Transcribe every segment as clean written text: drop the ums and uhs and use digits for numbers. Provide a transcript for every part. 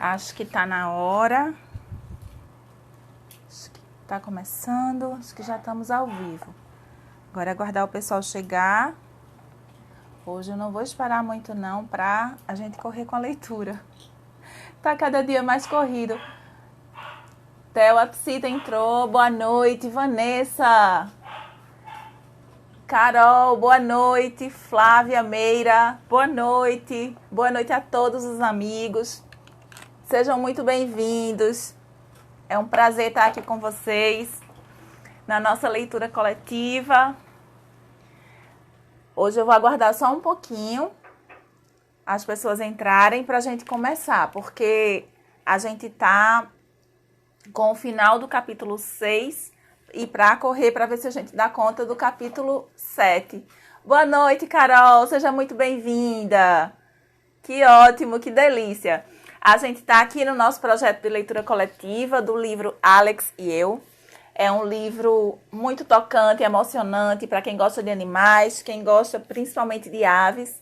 Acho que tá na hora. Acho que tá começando. Acho que já estamos ao vivo. Agora é aguardar o pessoal chegar. Hoje eu não vou esperar muito não pra a gente correr com a leitura. Tá cada dia mais corrido. Theo Apsita entrou. Boa noite, Vanessa. Carol, boa noite. Flávia Meira, boa noite. Boa noite a todos os amigos. Sejam muito bem-vindos. É um prazer estar aqui com vocês na nossa leitura coletiva. Hoje eu vou aguardar só um pouquinho as pessoas entrarem para a gente começar, porque a gente está com o final do capítulo 6 e para correr para ver se a gente dá conta do capítulo 7. Boa noite, Carol. Seja muito bem-vinda. Que ótimo, que delícia. A gente está aqui no nosso projeto de leitura coletiva do livro Alex e Eu. É um livro muito tocante, emocionante para quem gosta de animais, quem gosta principalmente de aves.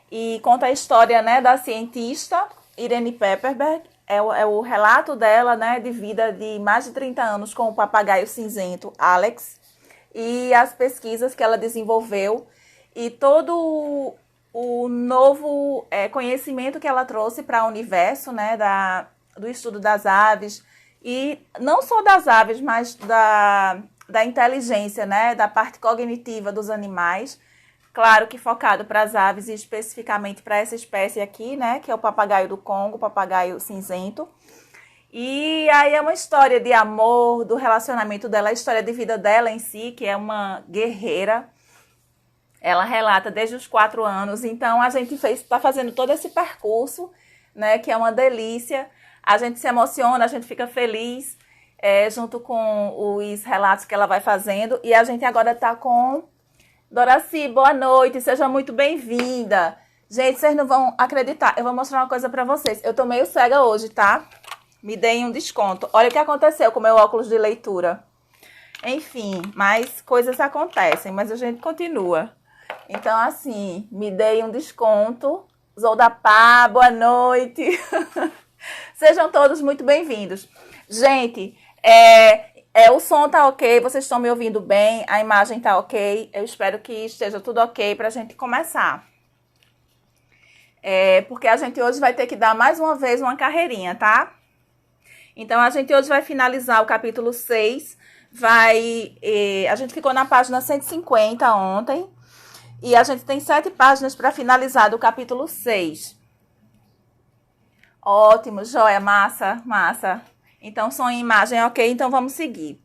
E conta a história, né, da cientista Irene Pepperberg. É o relato dela, né, de vida de mais de 30 anos com o papagaio cinzento Alex. E as pesquisas que ela desenvolveu e todo o novo conhecimento que ela trouxe para o universo, né, do estudo das aves, e não só das aves, mas da inteligência, né, da parte cognitiva dos animais, claro que focado para as aves e especificamente para essa espécie aqui, né, que é o papagaio do Congo, o papagaio cinzento. E aí é uma história de amor, do relacionamento dela, a história de vida dela em si, que é uma guerreira. Ela relata desde os 4 anos, então a gente está fazendo todo esse percurso, né, que é uma delícia. A gente se emociona, a gente fica feliz junto com os relatos que ela vai fazendo. E a gente agora está com Doraci, boa noite, seja muito bem-vinda. Gente, vocês não vão acreditar, eu vou mostrar uma coisa para vocês. Eu tô meio cega hoje, tá? Me deem um desconto. Olha o que aconteceu com o meu óculos de leitura. Enfim, mas coisas acontecem, mas a gente continua. Então, assim, me deem um desconto. Zoldapá, boa noite. Sejam todos muito bem-vindos. Gente, o som tá ok, vocês estão me ouvindo bem, a imagem tá ok. Eu espero que esteja tudo ok pra gente começar. Porque a gente hoje vai ter que dar mais uma vez uma carreirinha, tá? Então, a gente hoje vai finalizar o capítulo 6. A gente ficou na página 150 ontem. E a gente tem 7 páginas para finalizar do capítulo 6. Ótimo, joia, massa, massa. Então, som e imagem, ok, então vamos seguir.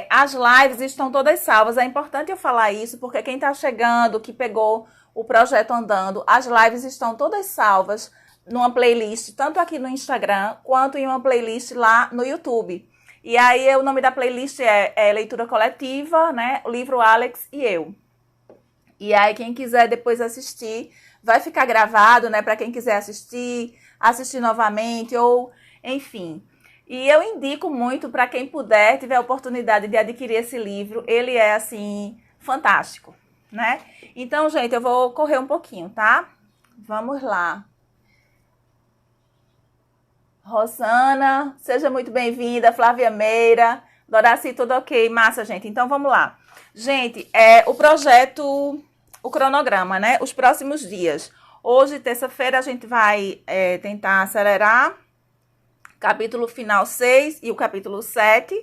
As lives estão todas salvas, é importante eu falar isso, porque quem está chegando, que pegou o projeto andando, as lives estão todas salvas numa playlist, tanto aqui no Instagram, quanto em uma playlist lá no YouTube. E aí, o nome da playlist é Leitura Coletiva, né? O livro Alex e Eu. E aí, quem quiser depois assistir, vai ficar gravado, né? Para quem quiser assistir novamente, ou enfim. E eu indico muito para quem puder, tiver a oportunidade de adquirir esse livro. Ele é, assim, fantástico, né? Então, gente, eu vou correr um pouquinho, tá? Vamos lá. Rosana, seja muito bem-vinda. Flávia Meira, Doraci, tudo ok? Massa, gente. Então, vamos lá. Gente, o projeto, o cronograma, né? Os próximos dias. Hoje, terça-feira, a gente vai tentar acelerar capítulo final 6 e o capítulo 7.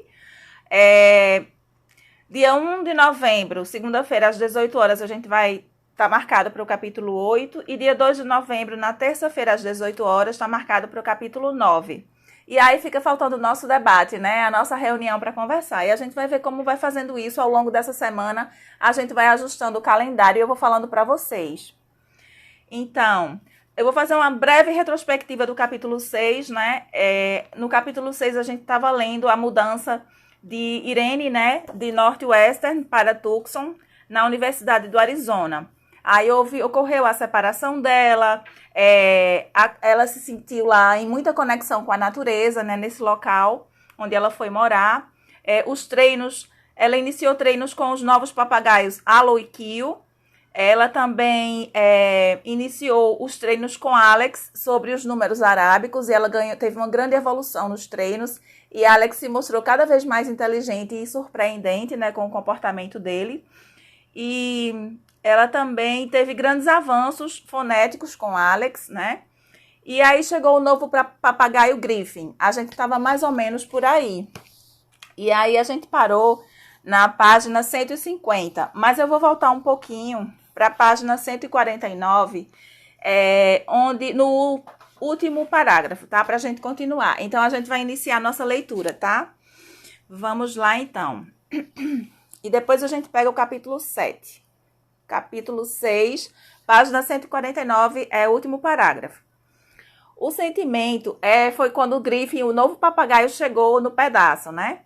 Dia 1 de novembro, segunda-feira, às 18 horas, a gente vai estar marcado para o capítulo 8. E dia 2 de novembro, na terça-feira, às 18 horas, está marcado para o capítulo 9. E aí fica faltando o nosso debate, né? A nossa reunião para conversar. E a gente vai ver como vai fazendo isso ao longo dessa semana. A gente vai ajustando o calendário e eu vou falando para vocês. Então, eu vou fazer uma breve retrospectiva do capítulo 6, né? No capítulo 6, a gente estava lendo a mudança de Irene, né? De Northwestern para Tucson, na Universidade do Arizona. Aí ocorreu a separação dela, ela se sentiu lá em muita conexão com a natureza, né, nesse local onde ela foi morar. Os treinos, ela iniciou treinos com os novos papagaios Alo e Kio, Ela também iniciou os treinos com Alex sobre os números arábicos e ela teve uma grande evolução nos treinos. E Alex se mostrou cada vez mais inteligente e surpreendente, né, com o comportamento dele. E ela também teve grandes avanços fonéticos com Alex, né? E aí chegou o novo papagaio Griffin. A gente estava mais ou menos por aí. E aí a gente parou na página 150. Mas eu vou voltar um pouquinho para a página 149, onde no último parágrafo, tá? Para a gente continuar. Então, a gente vai iniciar a nossa leitura, tá? Vamos lá, então. E depois a gente pega o capítulo 7. Capítulo 6, página 149, é o último parágrafo. O sentimento foi quando o Griffin, o novo papagaio, chegou no pedaço, né?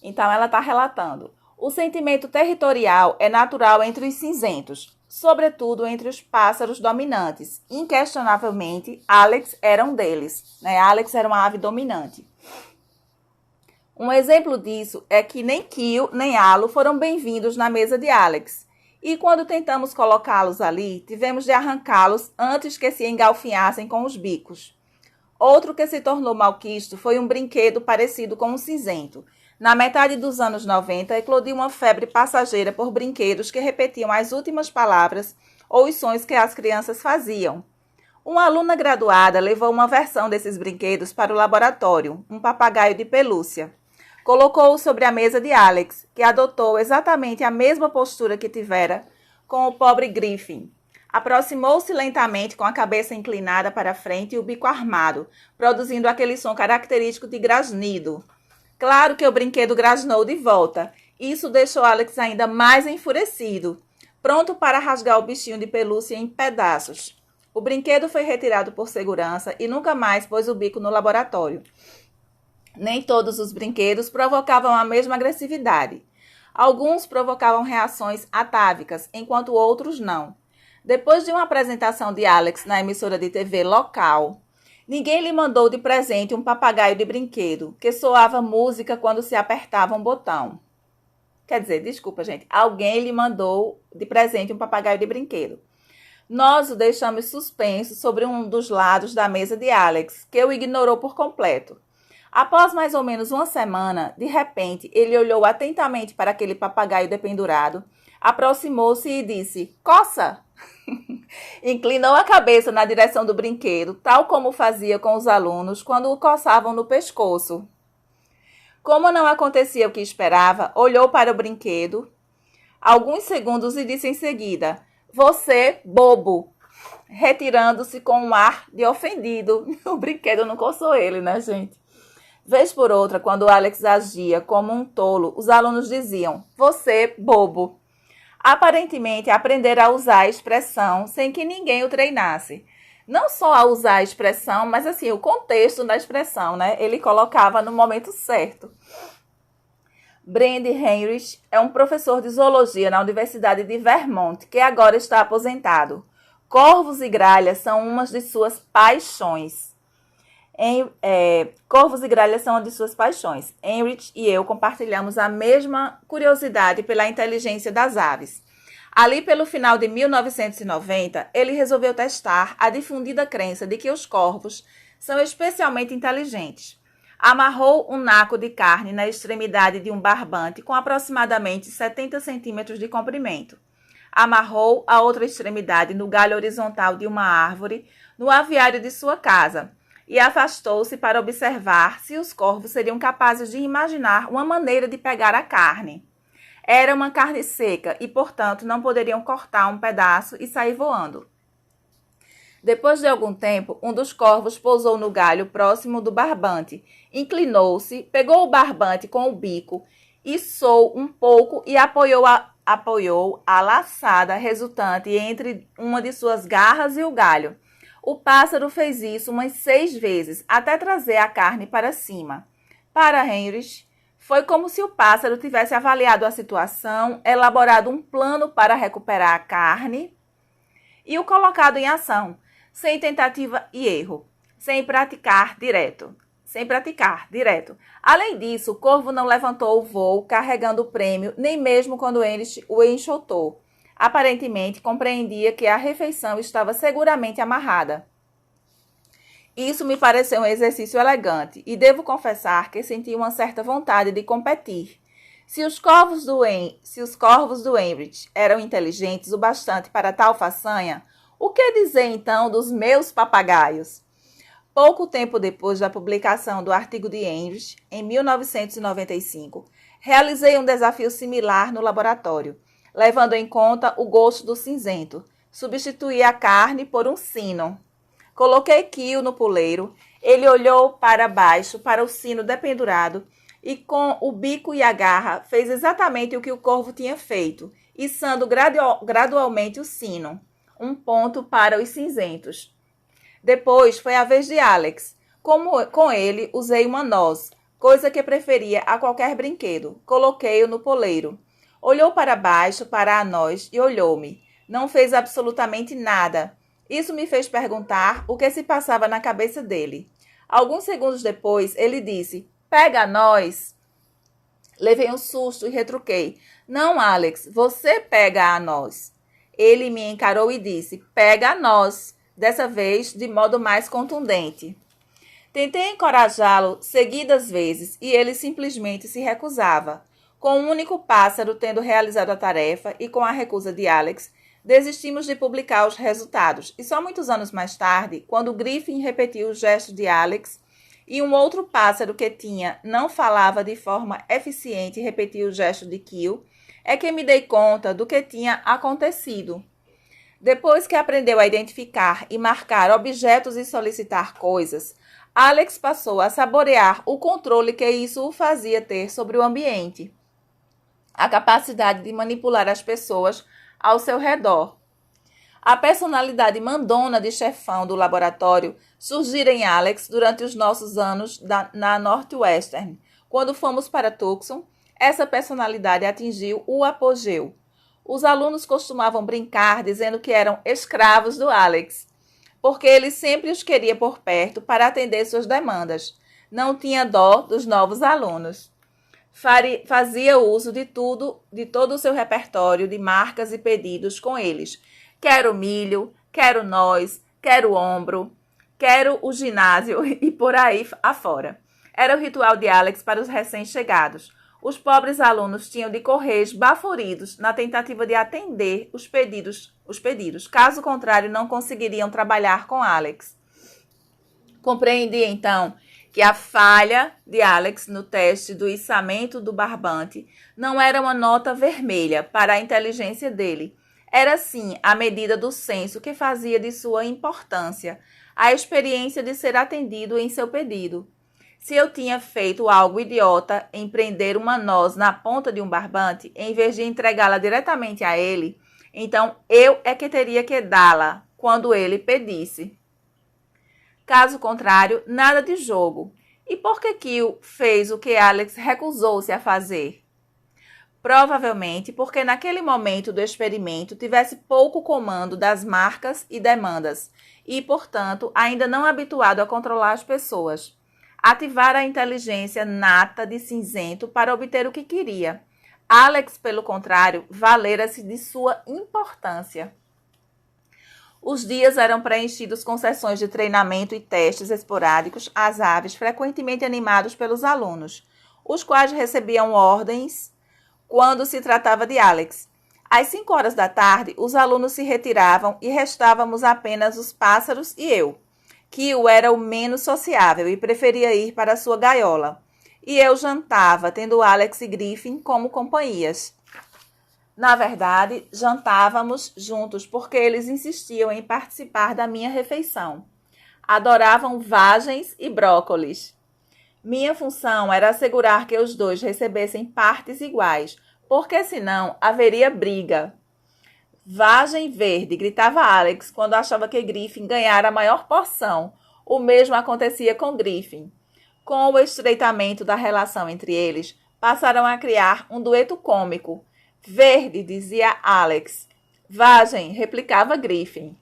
Então, ela está relatando. O sentimento territorial é natural entre os cinzentos, sobretudo entre os pássaros dominantes. Inquestionavelmente, Alex era um deles, né? Alex era uma ave dominante. Um exemplo disso é que nem Kio nem Alo foram bem-vindos na mesa de Alex. E quando tentamos colocá-los ali, tivemos de arrancá-los antes que se engalfinhassem com os bicos. Outro que se tornou malquisto foi um brinquedo parecido com um cinzento. Na metade dos anos 90, eclodiu uma febre passageira por brinquedos que repetiam as últimas palavras ou os sons que as crianças faziam. Uma aluna graduada levou uma versão desses brinquedos para o laboratório, um papagaio de pelúcia. Colocou-o sobre a mesa de Alex, que adotou exatamente a mesma postura que tivera com o pobre Griffin. Aproximou-se lentamente com a cabeça inclinada para a frente e o bico armado, produzindo aquele som característico de grasnido. Claro que o brinquedo grasnou de volta. Isso deixou Alex ainda mais enfurecido, pronto para rasgar o bichinho de pelúcia em pedaços. O brinquedo foi retirado por segurança e nunca mais pôs o bico no laboratório. Nem todos os brinquedos provocavam a mesma agressividade. Alguns provocavam reações atávicas, enquanto outros não. Depois de uma apresentação de Alex na emissora de TV local, ninguém lhe mandou de presente um papagaio de brinquedo, que soava música quando se apertava um botão. Quer dizer, desculpa, gente, alguém lhe mandou de presente um papagaio de brinquedo. Nós o deixamos suspenso sobre um dos lados da mesa de Alex, que o ignorou por completo. Após mais ou menos uma semana, de repente, ele olhou atentamente para aquele papagaio dependurado, aproximou-se e disse, coça! Inclinou a cabeça na direção do brinquedo, tal como fazia com os alunos quando o coçavam no pescoço. Como não acontecia o que esperava, olhou para o brinquedo alguns segundos e disse em seguida, você, bobo, retirando-se com um ar de ofendido. O brinquedo não coçou ele, né, gente? Vez por outra, quando Alex agia como um tolo, os alunos diziam, você, bobo. Aparentemente, aprendera a usar a expressão sem que ninguém o treinasse. Não só a usar a expressão, mas assim, o contexto da expressão, né? Ele colocava no momento certo. Brand Heinrich é um professor de zoologia na Universidade de Vermont, que agora está aposentado. Corvos e gralhas são uma de suas paixões. Corvos e gralhas são uma de suas paixões. Heinrich e eu compartilhamos a mesma curiosidade pela inteligência das aves. Ali pelo final de 1990, ele resolveu testar a difundida crença de que os corvos são especialmente inteligentes. Amarrou um naco de carne na extremidade de um barbante com aproximadamente 70 centímetros de comprimento. Amarrou a outra extremidade no galho horizontal de uma árvore no aviário de sua casa e afastou-se para observar se os corvos seriam capazes de imaginar uma maneira de pegar a carne. Era uma carne seca e, portanto, não poderiam cortar um pedaço e sair voando. Depois de algum tempo, um dos corvos pousou no galho próximo do barbante, inclinou-se, pegou o barbante com o bico, içou um pouco e apoiou a laçada resultante entre uma de suas garras e o galho. O pássaro fez isso umas 6 vezes, até trazer a carne para cima. Para Heinrich, foi como se o pássaro tivesse avaliado a situação, elaborado um plano para recuperar a carne e o colocado em ação, sem tentativa e erro, sem praticar direto. Além disso, o corvo não levantou o voo carregando o prêmio, nem mesmo quando Heinrich o enxotou. Aparentemente, compreendia que a refeição estava seguramente amarrada. Isso me pareceu um exercício elegante e devo confessar que senti uma certa vontade de competir. Se os corvos do Enrich eram inteligentes o bastante para tal façanha, o que dizer então dos meus papagaios? Pouco tempo depois da publicação do artigo de Enrich, em 1995, realizei um desafio similar no laboratório, levando em conta o gosto do cinzento. Substituí a carne por um sino. Coloquei Kio no puleiro, ele olhou para baixo para o sino dependurado e com o bico e a garra fez exatamente o que o corvo tinha feito, içando gradualmente o sino, um ponto para os cinzentos. Depois foi a vez de Alex. Com ele usei uma noz, coisa que preferia a qualquer brinquedo. Coloquei-o no poleiro. Olhou para baixo, para a noz e olhou-me. Não fez absolutamente nada. Isso me fez perguntar o que se passava na cabeça dele. Alguns segundos depois, ele disse, pega a noz. Levei um susto e retruquei. Não, Alex, você pega a noz. Ele me encarou e disse, pega a noz, dessa vez de modo mais contundente. Tentei encorajá-lo seguidas vezes e ele simplesmente se recusava. Com um único pássaro tendo realizado a tarefa e com a recusa de Alex, desistimos de publicar os resultados. E só muitos anos mais tarde, quando Griffin repetiu o gesto de Alex e um outro pássaro que não falava de forma eficiente repetiu o gesto de Kio, é que me dei conta do que tinha acontecido. Depois que aprendeu a identificar e marcar objetos e solicitar coisas, Alex passou a saborear o controle que isso o fazia ter sobre o ambiente. A capacidade de manipular as pessoas ao seu redor. A personalidade mandona de chefão do laboratório surgira em Alex durante os nossos anos na Northwestern. Quando fomos para Tucson, essa personalidade atingiu o apogeu. Os alunos costumavam brincar dizendo que eram escravos do Alex, porque ele sempre os queria por perto para atender suas demandas. Não tinha dó dos novos alunos. Fazia uso de todo o seu repertório de marcas e pedidos com eles. Quero milho, quero noz, quero ombro, quero o ginásio e por aí afora. Era o ritual de Alex para os recém-chegados. Os pobres alunos tinham de correr esbaforidos na tentativa de atender os pedidos. Caso contrário, não conseguiriam trabalhar com Alex. Compreendi, então, que a falha de Alex no teste do içamento do barbante não era uma nota vermelha para a inteligência dele. Era, sim, a medida do senso que fazia de sua importância a experiência de ser atendido em seu pedido. Se eu tinha feito algo idiota em prender uma noz na ponta de um barbante, em vez de entregá-la diretamente a ele, então eu é que teria que dá-la quando ele pedisse. Caso contrário, nada de jogo. E por que Kio fez o que Alex recusou-se a fazer? Provavelmente porque naquele momento do experimento tivesse pouco comando das marcas e demandas e, portanto, ainda não habituado a controlar as pessoas. Ativar a inteligência nata de cinzento para obter o que queria. Alex, pelo contrário, valera-se de sua importância. Os dias eram preenchidos com sessões de treinamento e testes esporádicos às aves, frequentemente animados pelos alunos, os quais recebiam ordens quando se tratava de Alex. Às 5 horas da tarde, os alunos se retiravam e restávamos apenas os pássaros e eu. Kio era o menos sociável e preferia ir para sua gaiola. E eu jantava, tendo Alex e Griffin como companhias. Na verdade, jantávamos juntos porque eles insistiam em participar da minha refeição. Adoravam vagens e brócolis. Minha função era assegurar que os dois recebessem partes iguais, porque senão haveria briga. Vagem verde, gritava Alex quando achava que Griffin ganhara a maior porção. O mesmo acontecia com Griffin. Com o estreitamento da relação entre eles, passaram a criar um dueto cômico. Verde, dizia Alex. Vagem, replicava Griffin.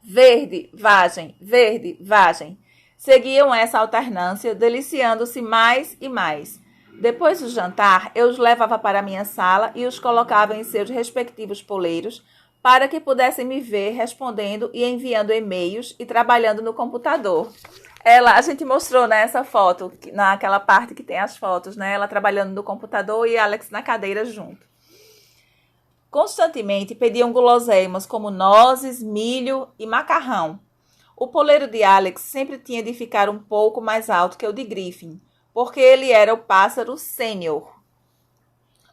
Verde, vagem. Seguiam essa alternância, deliciando-se mais e mais. Depois do jantar, eu os levava para a minha sala e os colocava em seus respectivos poleiros para que pudessem me ver respondendo e enviando e-mails e trabalhando no computador. A gente mostrou, né, essa foto, naquela parte que tem as fotos, né, ela trabalhando no computador e Alex na cadeira junto. Constantemente pediam guloseimas como nozes, milho e macarrão. O poleiro de Alex sempre tinha de ficar um pouco mais alto que o de Griffin, porque ele era o pássaro sênior.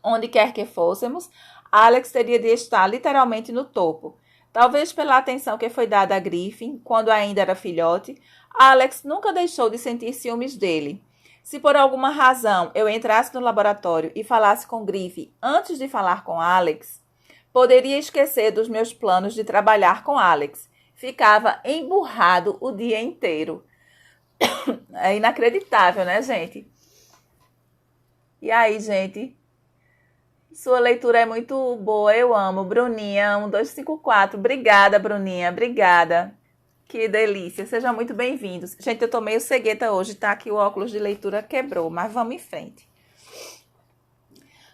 Onde quer que fôssemos, Alex teria de estar literalmente no topo. Talvez pela atenção que foi dada a Griffin quando ainda era filhote, Alex nunca deixou de sentir ciúmes dele. Se por alguma razão eu entrasse no laboratório e falasse com Griffin antes de falar com Alex, poderia esquecer dos meus planos de trabalhar com Alex. Ficava emburrado o dia inteiro. É inacreditável, né, gente? E aí, gente? Sua leitura é muito boa, eu amo. Bruninha, 1254. Obrigada, Bruninha, obrigada. Que delícia, sejam muito bem-vindos. Gente, eu tô meio cegueta hoje, tá? Que o óculos de leitura quebrou, mas vamos em frente.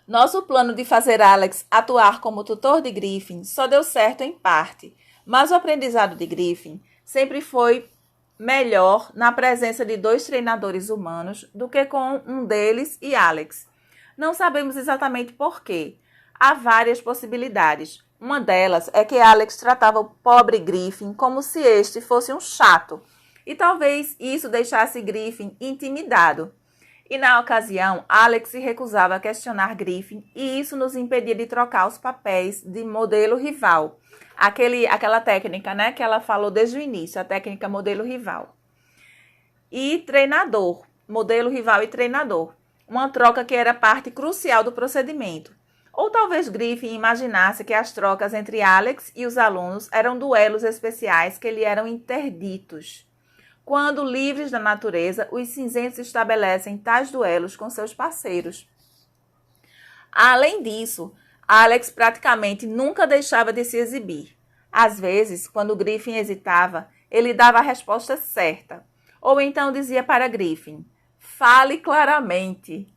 Nosso plano de fazer Alex atuar como tutor de Griffin só deu certo em parte, mas o aprendizado de Griffin sempre foi melhor na presença de 2 treinadores humanos do que com um deles e Alex. Não sabemos exatamente por quê. Há várias possibilidades. Uma delas é que Alex tratava o pobre Griffin como se este fosse um chato, e talvez isso deixasse Griffin intimidado. E na ocasião, Alex se recusava a questionar Griffin e isso nos impedia de trocar os papéis de modelo rival. Aquela técnica, né, que ela falou desde o início, a técnica modelo rival. E treinador, modelo rival e treinador. Uma troca que era parte crucial do procedimento. Ou talvez Griffin imaginasse que as trocas entre Alex e os alunos eram duelos especiais que lhe eram interditos. Quando livres da natureza, os cinzentos estabelecem tais duelos com seus parceiros. Além disso, Alex praticamente nunca deixava de se exibir. Às vezes, quando Griffin hesitava, ele dava a resposta certa. Ou então dizia para Griffin, fale claramente.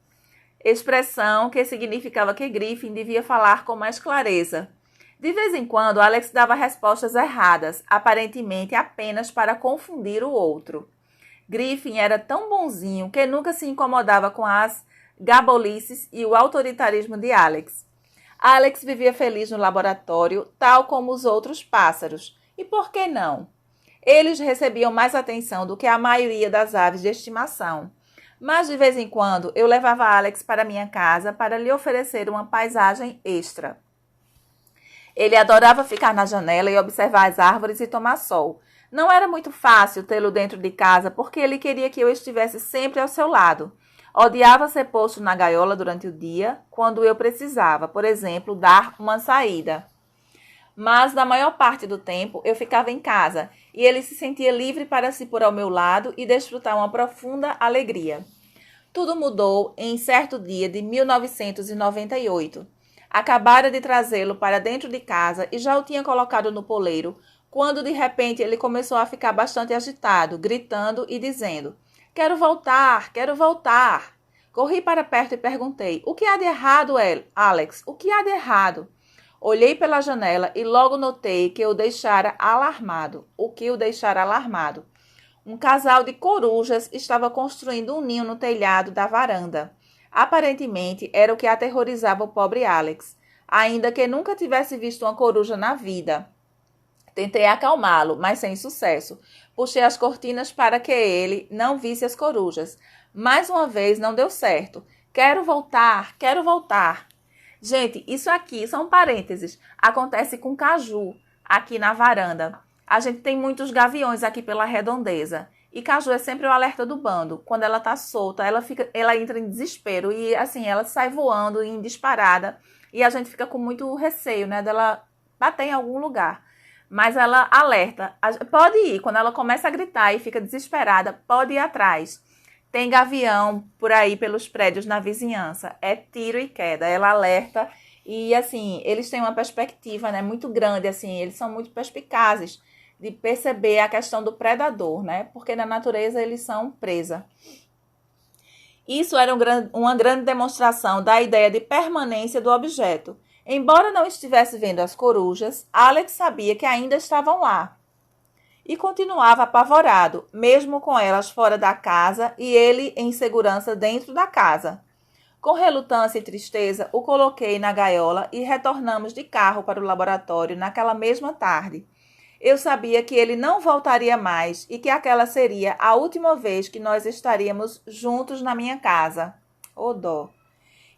Expressão que significava que Griffin devia falar com mais clareza. De vez em quando, Alex dava respostas erradas, aparentemente apenas para confundir o outro. Griffin era tão bonzinho que nunca se incomodava com as gabolices e o autoritarismo de Alex. Alex vivia feliz no laboratório, tal como os outros pássaros. E por que não? Eles recebiam mais atenção do que a maioria das aves de estimação. Mas de vez em quando eu levava Alex para minha casa para lhe oferecer uma paisagem extra. Ele adorava ficar na janela e observar as árvores e tomar sol. Não era muito fácil tê-lo dentro de casa porque ele queria que eu estivesse sempre ao seu lado. Odiava ser posto na gaiola durante o dia, quando eu precisava, por exemplo, dar uma saída. Mas na maior parte do tempo eu ficava em casa e ele se sentia livre para se pôr ao meu lado e desfrutar uma profunda alegria. Tudo mudou em certo dia de 1998. Acabara de trazê-lo para dentro de casa e já o tinha colocado no poleiro, quando de repente ele começou a ficar bastante agitado, gritando e dizendo: quero voltar, quero voltar. Corri para perto e perguntei: o que há de errado, Alex? O que há de errado? Olhei pela janela e logo notei que o deixara alarmado. O que o deixara alarmado? Um casal de corujas estava construindo um ninho no telhado da varanda. Aparentemente, era o que aterrorizava o pobre Alex, ainda que nunca tivesse visto uma coruja na vida. Tentei acalmá-lo, mas sem sucesso. Puxei as cortinas para que ele não visse as corujas. Mais uma vez, não deu certo. Quero voltar, quero voltar. Gente, isso aqui são parênteses. Acontece com caju, aqui na varanda. A gente tem muitos gaviões aqui pela redondeza. E caju é sempre o alerta do bando. Quando ela tá solta, ela entra em desespero. E assim, ela sai voando em disparada. E a gente fica com muito receio, né, dela bater em algum lugar. Mas ela alerta. Pode ir. Quando ela começa a gritar e fica desesperada, pode ir atrás. Tem gavião por aí pelos prédios na vizinhança. É tiro e queda. Ela alerta e, assim, eles têm uma perspectiva, né, muito grande, assim. Eles são muito perspicazes de perceber a questão do predador, né? Porque na natureza eles são presa. Isso era uma grande demonstração da ideia de permanência do objeto. Embora não estivesse vendo as corujas, Alex sabia que ainda estavam lá. E continuava apavorado, mesmo com elas fora da casa e ele em segurança dentro da casa. Com relutância e tristeza, o coloquei na gaiola e retornamos de carro para o laboratório naquela mesma tarde. Eu sabia que ele não voltaria mais e que aquela seria a última vez que nós estaríamos juntos na minha casa. Ô dó!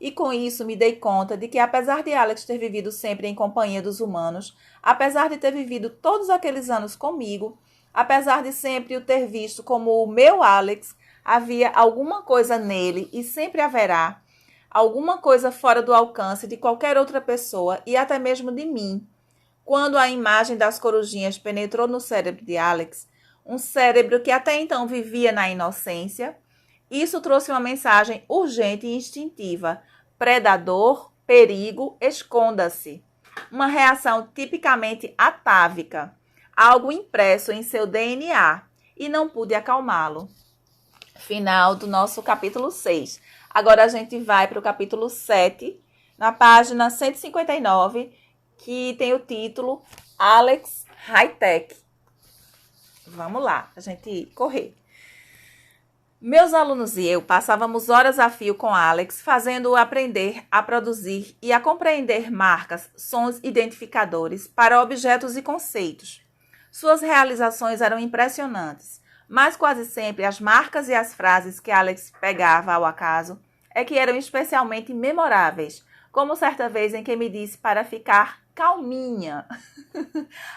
E com isso me dei conta de que, apesar de Alex ter vivido sempre em companhia dos humanos, apesar de ter vivido todos aqueles anos comigo, apesar de sempre o ter visto como o meu Alex, havia alguma coisa nele e sempre haverá, alguma coisa fora do alcance de qualquer outra pessoa e até mesmo de mim. Quando a imagem das corujinhas penetrou no cérebro de Alex, um cérebro que até então vivia na inocência, isso trouxe uma mensagem urgente e instintiva. Predador, perigo, esconda-se. Uma reação tipicamente atávica. Algo impresso em seu DNA. E não pude acalmá-lo. Final do nosso capítulo 6. Agora a gente vai para o capítulo 7, na página 159, que tem o título Alex High-Tech. Vamos lá, a gente correr. Meus alunos e eu passávamos horas a fio com Alex, fazendo-o aprender a produzir e a compreender marcas, sons identificadores para objetos e conceitos. Suas realizações eram impressionantes, mas quase sempre as marcas e as frases que Alex pegava ao acaso é que eram especialmente memoráveis, como certa vez em que me disse para ficar calminha.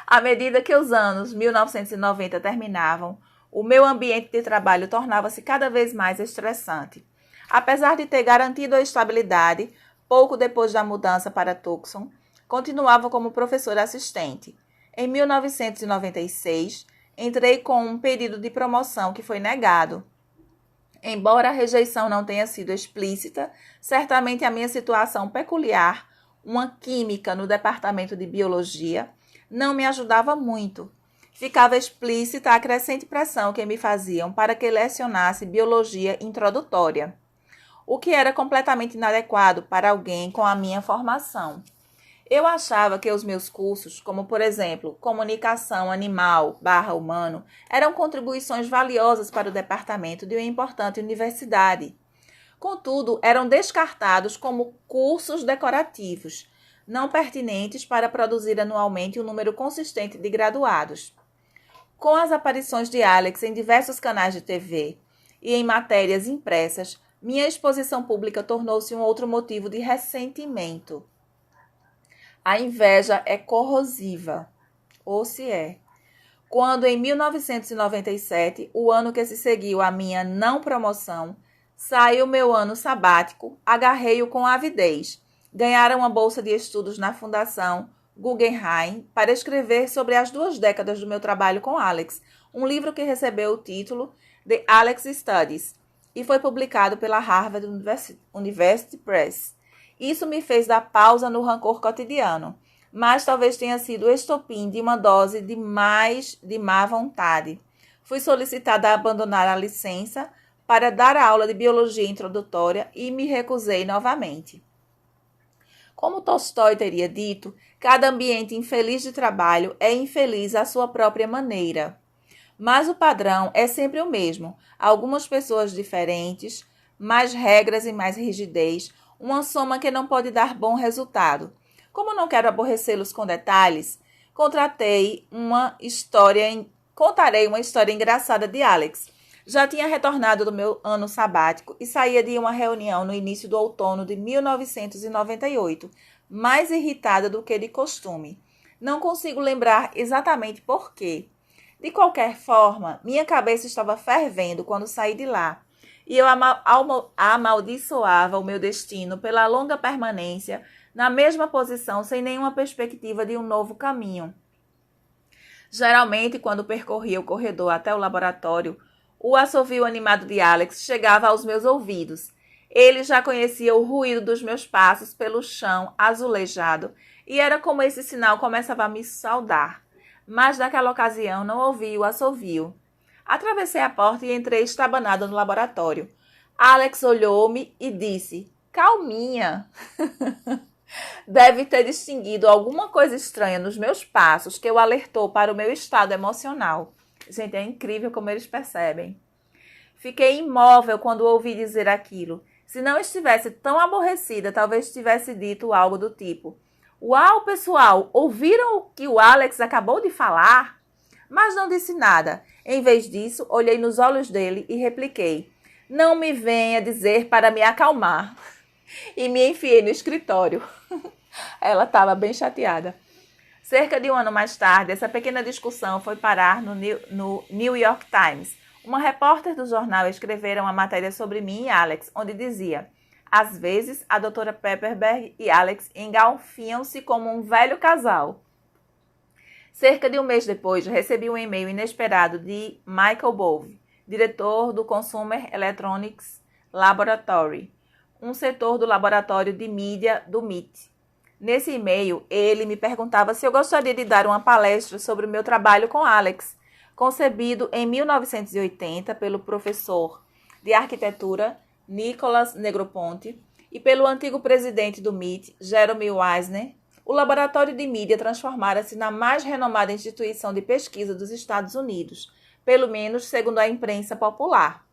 À medida que os anos 1990 terminavam, o meu ambiente de trabalho tornava-se cada vez mais estressante. Apesar de ter garantido a estabilidade, pouco depois da mudança para Tucson, continuava como professor assistente. Em 1996, entrei com um pedido de promoção que foi negado. Embora a rejeição não tenha sido explícita, certamente a minha situação peculiar, uma química no departamento de biologia, não me ajudava muito. Ficava explícita a crescente pressão que me faziam para que lecionasse biologia introdutória, o que era completamente inadequado para alguém com a minha formação. Eu achava que os meus cursos, como por exemplo, comunicação animal/humano, eram contribuições valiosas para o departamento de uma importante universidade. Contudo, eram descartados como cursos decorativos, não pertinentes para produzir anualmente um número consistente de graduados. Com as aparições de Alex em diversos canais de TV e em matérias impressas, minha exposição pública tornou-se um outro motivo de ressentimento. A inveja é corrosiva, ou se é. Quando, em 1997, o ano que se seguiu à minha não promoção, saiu meu ano sabático, agarrei-o com avidez. Ganhara uma bolsa de estudos na Fundação Guggenheim para escrever sobre as 2 décadas do meu trabalho com Alex, um livro que recebeu o título The Alex Studies e foi publicado pela Harvard University Press. Isso me fez dar pausa no rancor cotidiano, mas talvez tenha sido o estopim de uma dose de má vontade. Fui solicitada a abandonar a licença para dar a aula de biologia introdutória e me recusei novamente. Como Tolstói teria dito, cada ambiente infeliz de trabalho é infeliz à sua própria maneira. Mas o padrão é sempre o mesmo. Algumas pessoas diferentes, mais regras e mais rigidez, uma soma que não pode dar bom resultado. Como não quero aborrecê-los com detalhes, contarei uma história engraçada de Alex. Já tinha retornado do meu ano sabático e saía de uma reunião no início do outono de 1998, mais irritada do que de costume. Não consigo lembrar exatamente por quê. De qualquer forma, minha cabeça estava fervendo quando saí de lá, e eu amaldiçoava o meu destino pela longa permanência na mesma posição sem nenhuma perspectiva de um novo caminho. Geralmente, quando percorria o corredor até o laboratório, o assovio animado de Alex chegava aos meus ouvidos. Ele já conhecia o ruído dos meus passos pelo chão azulejado e era como esse sinal começava a me saudar. Mas naquela ocasião não ouvi o assovio. Atravessei a porta e entrei estabanada no laboratório. Alex olhou-me e disse, calminha. Deve ter distinguido alguma coisa estranha nos meus passos que o alertou para o meu estado emocional. Gente, é incrível como eles percebem. Fiquei imóvel quando ouvi dizer aquilo. Se não estivesse tão aborrecida, talvez tivesse dito algo do tipo: uau, pessoal, ouviram o que o Alex acabou de falar? Mas não disse nada. Em vez disso, olhei nos olhos dele e repliquei: não me venha dizer para me acalmar. E me enfiei no escritório. Ela estava bem chateada. Cerca de um ano mais tarde, essa pequena discussão foi parar no New York Times. Uma repórter do jornal escrevera uma matéria sobre mim e Alex, onde dizia: às vezes, a doutora Pepperberg e Alex engalfiam-se como um velho casal. Cerca de um mês depois, recebi um e-mail inesperado de Michael Bove, diretor do Consumer Electronics Laboratory, um setor do laboratório de mídia do MIT. Nesse e-mail, ele me perguntava se eu gostaria de dar uma palestra sobre o meu trabalho com Alex, concebido em 1980 pelo professor de arquitetura Nicholas Negroponte e pelo antigo presidente do MIT, Jeremy Wisner. O laboratório de mídia transformara-se na mais renomada instituição de pesquisa dos Estados Unidos, pelo menos segundo a imprensa popular.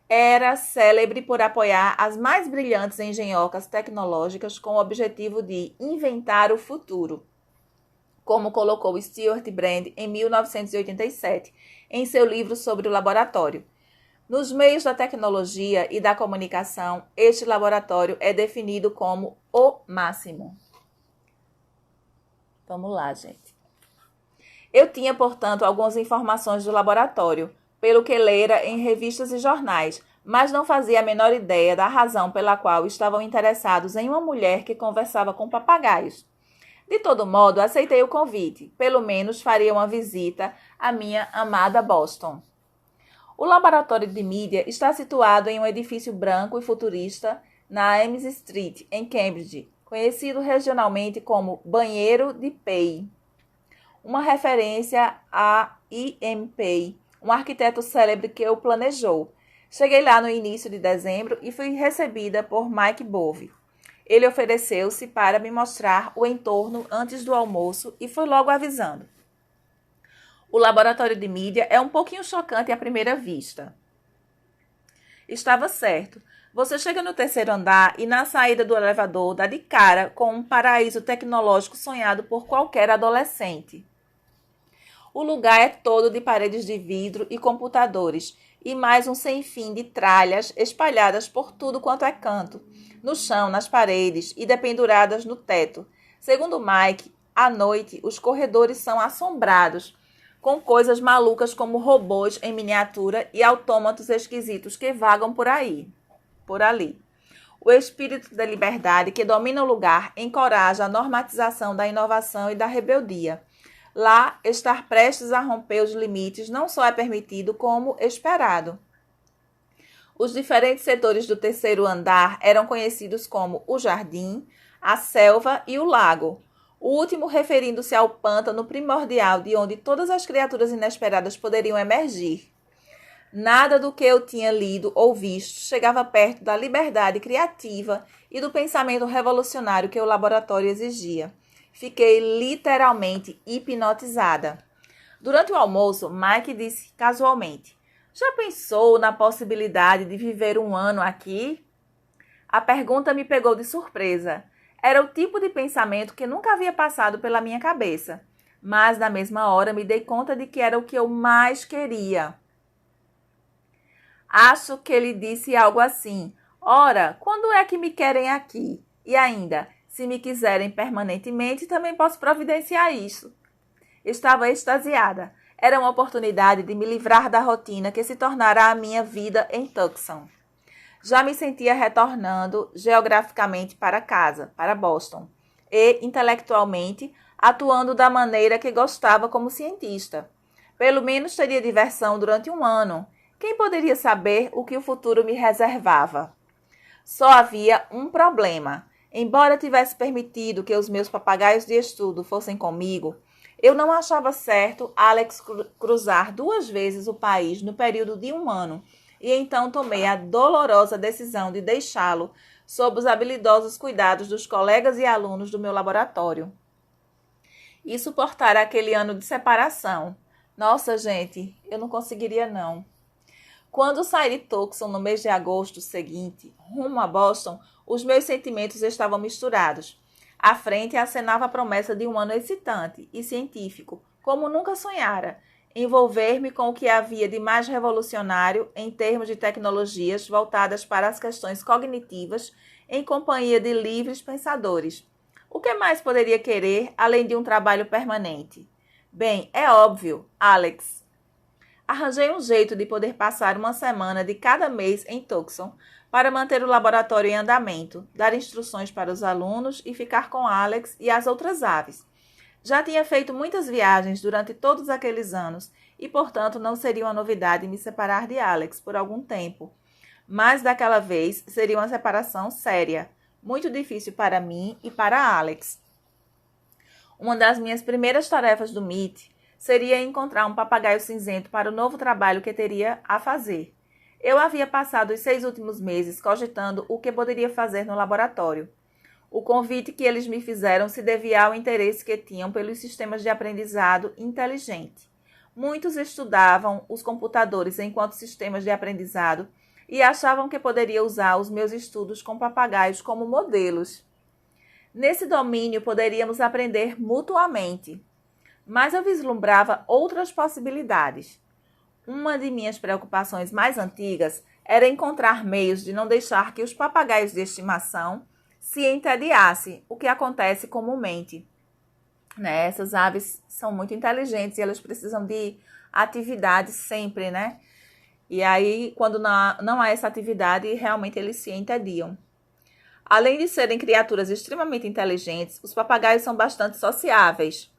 Era célebre por apoiar as mais brilhantes engenhocas tecnológicas com o objetivo de inventar o futuro, como colocou Stuart Brand em 1987, em seu livro sobre o laboratório. Nos meios da tecnologia e da comunicação, este laboratório é definido como o máximo. Vamos lá, gente. Eu tinha, portanto, algumas informações do laboratório, pelo que lera em revistas e jornais, mas não fazia a menor ideia da razão pela qual estavam interessados em uma mulher que conversava com papagaios. De todo modo, aceitei o convite. Pelo menos faria uma visita à minha amada Boston. O laboratório de mídia está situado em um edifício branco e futurista na Ames Street, em Cambridge, conhecido regionalmente como Banheiro de Pei, uma referência a I.M. Pei, um arquiteto célebre que o planejou. Cheguei lá no início de dezembro e fui recebida por Mike Bove. Ele ofereceu-se para me mostrar o entorno antes do almoço e foi logo avisando: o laboratório de mídia é um pouquinho chocante à primeira vista. Estava certo. Você chega no terceiro andar e na saída do elevador dá de cara com um paraíso tecnológico sonhado por qualquer adolescente. O lugar é todo de paredes de vidro e computadores, e mais um sem fim de tralhas espalhadas por tudo quanto é canto, no chão, nas paredes e dependuradas no teto. Segundo Mike, à noite os corredores são assombrados com coisas malucas como robôs em miniatura e autômatos esquisitos que vagam por ali. O espírito da liberdade que domina o lugar encoraja a normatização da inovação e da rebeldia. Lá, estar prestes a romper os limites não só é permitido, como esperado. Os diferentes setores do terceiro andar eram conhecidos como o jardim, a selva e o lago, o último referindo-se ao pântano primordial de onde todas as criaturas inesperadas poderiam emergir. Nada do que eu tinha lido ou visto chegava perto da liberdade criativa e do pensamento revolucionário que o laboratório exigia. Fiquei literalmente hipnotizada. Durante o almoço, Mike disse casualmente: já pensou na possibilidade de viver um ano aqui? A pergunta me pegou de surpresa. Era o tipo de pensamento que nunca havia passado pela minha cabeça. Mas, na mesma hora, me dei conta de que era o que eu mais queria. Acho que ele disse algo assim: ora, quando é que me querem aqui? E ainda, se me quiserem permanentemente, também posso providenciar isso. Estava extasiada. Era uma oportunidade de me livrar da rotina que se tornara a minha vida em Tucson. Já me sentia retornando geograficamente para casa, para Boston, e, intelectualmente, atuando da maneira que gostava como cientista. Pelo menos teria diversão durante um ano. Quem poderia saber o que o futuro me reservava? Só havia um problema. Embora tivesse permitido que os meus papagaios de estudo fossem comigo, eu não achava certo Alex cruzar 2 vezes o país no período de um ano, e então tomei a dolorosa decisão de deixá-lo sob os habilidosos cuidados dos colegas e alunos do meu laboratório. E suportar aquele ano de separação. Nossa, gente, eu não conseguiria não. Quando saí de Tucson no mês de agosto seguinte, rumo a Boston, os meus sentimentos estavam misturados. À frente acenava a promessa de um ano excitante e científico, como nunca sonhara, envolver-me com o que havia de mais revolucionário em termos de tecnologias voltadas para as questões cognitivas em companhia de livres pensadores. O que mais poderia querer além de um trabalho permanente? Bem, é óbvio, Alex. Arranjei um jeito de poder passar uma semana de cada mês em Tucson para manter o laboratório em andamento, dar instruções para os alunos e ficar com Alex e as outras aves. Já tinha feito muitas viagens durante todos aqueles anos e, portanto, não seria uma novidade me separar de Alex por algum tempo. Mas daquela vez seria uma separação séria, muito difícil para mim e para Alex. Uma das minhas primeiras tarefas do MIT seria encontrar um papagaio cinzento para o novo trabalho que teria a fazer. Eu havia passado os 6 últimos meses cogitando o que poderia fazer no laboratório. O convite que eles me fizeram se devia ao interesse que tinham pelos sistemas de aprendizado inteligente. Muitos estudavam os computadores enquanto sistemas de aprendizado e achavam que poderia usar os meus estudos com papagaios como modelos. Nesse domínio poderíamos aprender mutuamente. Mas eu vislumbrava outras possibilidades. Uma de minhas preocupações mais antigas era encontrar meios de não deixar que os papagaios de estimação se entediassem, o que acontece comumente. Essas aves são muito inteligentes e elas precisam de atividade sempre, né? E aí, quando não há essa atividade, realmente eles se entediam. Além de serem criaturas extremamente inteligentes, os papagaios são bastante sociáveis.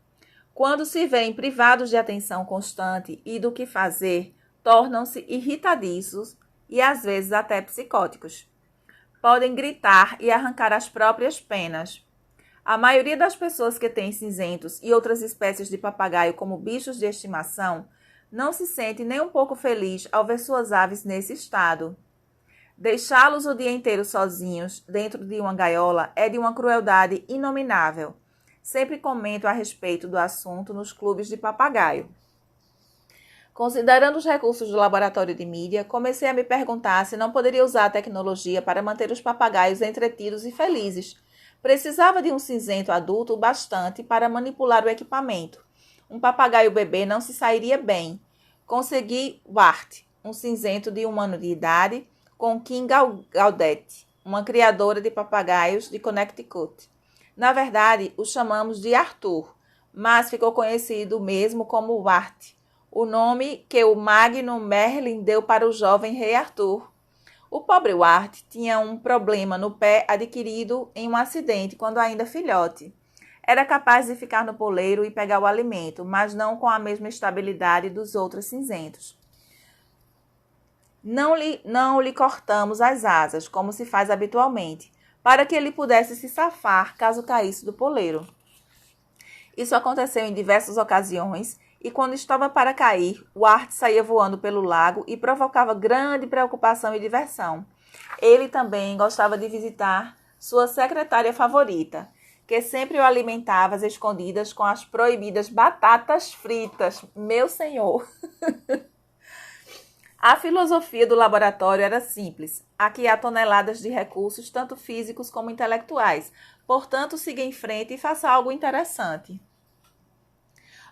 Quando se veem privados de atenção constante e do que fazer, tornam-se irritadiços e às vezes até psicóticos. Podem gritar e arrancar as próprias penas. A maioria das pessoas que têm cinzentos e outras espécies de papagaio como bichos de estimação não se sente nem um pouco feliz ao ver suas aves nesse estado. Deixá-los o dia inteiro sozinhos dentro de uma gaiola é de uma crueldade inominável. Sempre comento a respeito do assunto nos clubes de papagaio. Considerando os recursos do laboratório de mídia, comecei a me perguntar se não poderia usar a tecnologia para manter os papagaios entretidos e felizes. Precisava de um cinzento adulto bastante para manipular o equipamento. Um papagaio bebê não se sairia bem. Consegui Wart, um cinzento de 1 ano de idade, com Kim Gaudet, uma criadora de papagaios de Connecticut. Na verdade, o chamamos de Arthur, mas ficou conhecido mesmo como Wart, o nome que o Magno Merlin deu para o jovem rei Arthur. O pobre Wart tinha um problema no pé adquirido em um acidente quando ainda filhote. Era capaz de ficar no poleiro e pegar o alimento, mas não com a mesma estabilidade dos outros cinzentos. Não lhe cortamos as asas, como se faz habitualmente, para que ele pudesse se safar caso caísse do poleiro. Isso aconteceu em diversas ocasiões, e quando estava para cair, o Art saía voando pelo lago e provocava grande preocupação e diversão. Ele também gostava de visitar sua secretária favorita, que sempre o alimentava às escondidas com as proibidas batatas fritas. Meu senhor! A filosofia do laboratório era simples. Aqui há toneladas de recursos, tanto físicos como intelectuais. Portanto, siga em frente e faça algo interessante.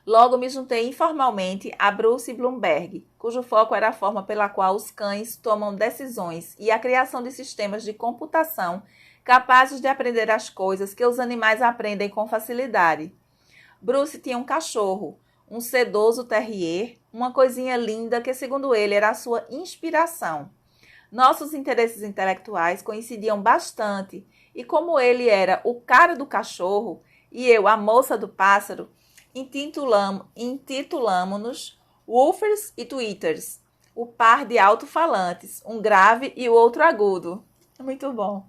Logo me juntei informalmente a Bruce Bloomberg, cujo foco era a forma pela qual os cães tomam decisões e a criação de sistemas de computação capazes de aprender as coisas que os animais aprendem com facilidade. Bruce tinha um cachorro, um sedoso terrier, uma coisinha linda que, segundo ele, era a sua inspiração. Nossos interesses intelectuais coincidiam bastante e, como ele era o cara do cachorro e eu a moça do pássaro, intitulamo-nos Woofers e Tweeters, o par de alto-falantes, um grave e o outro agudo. Muito bom.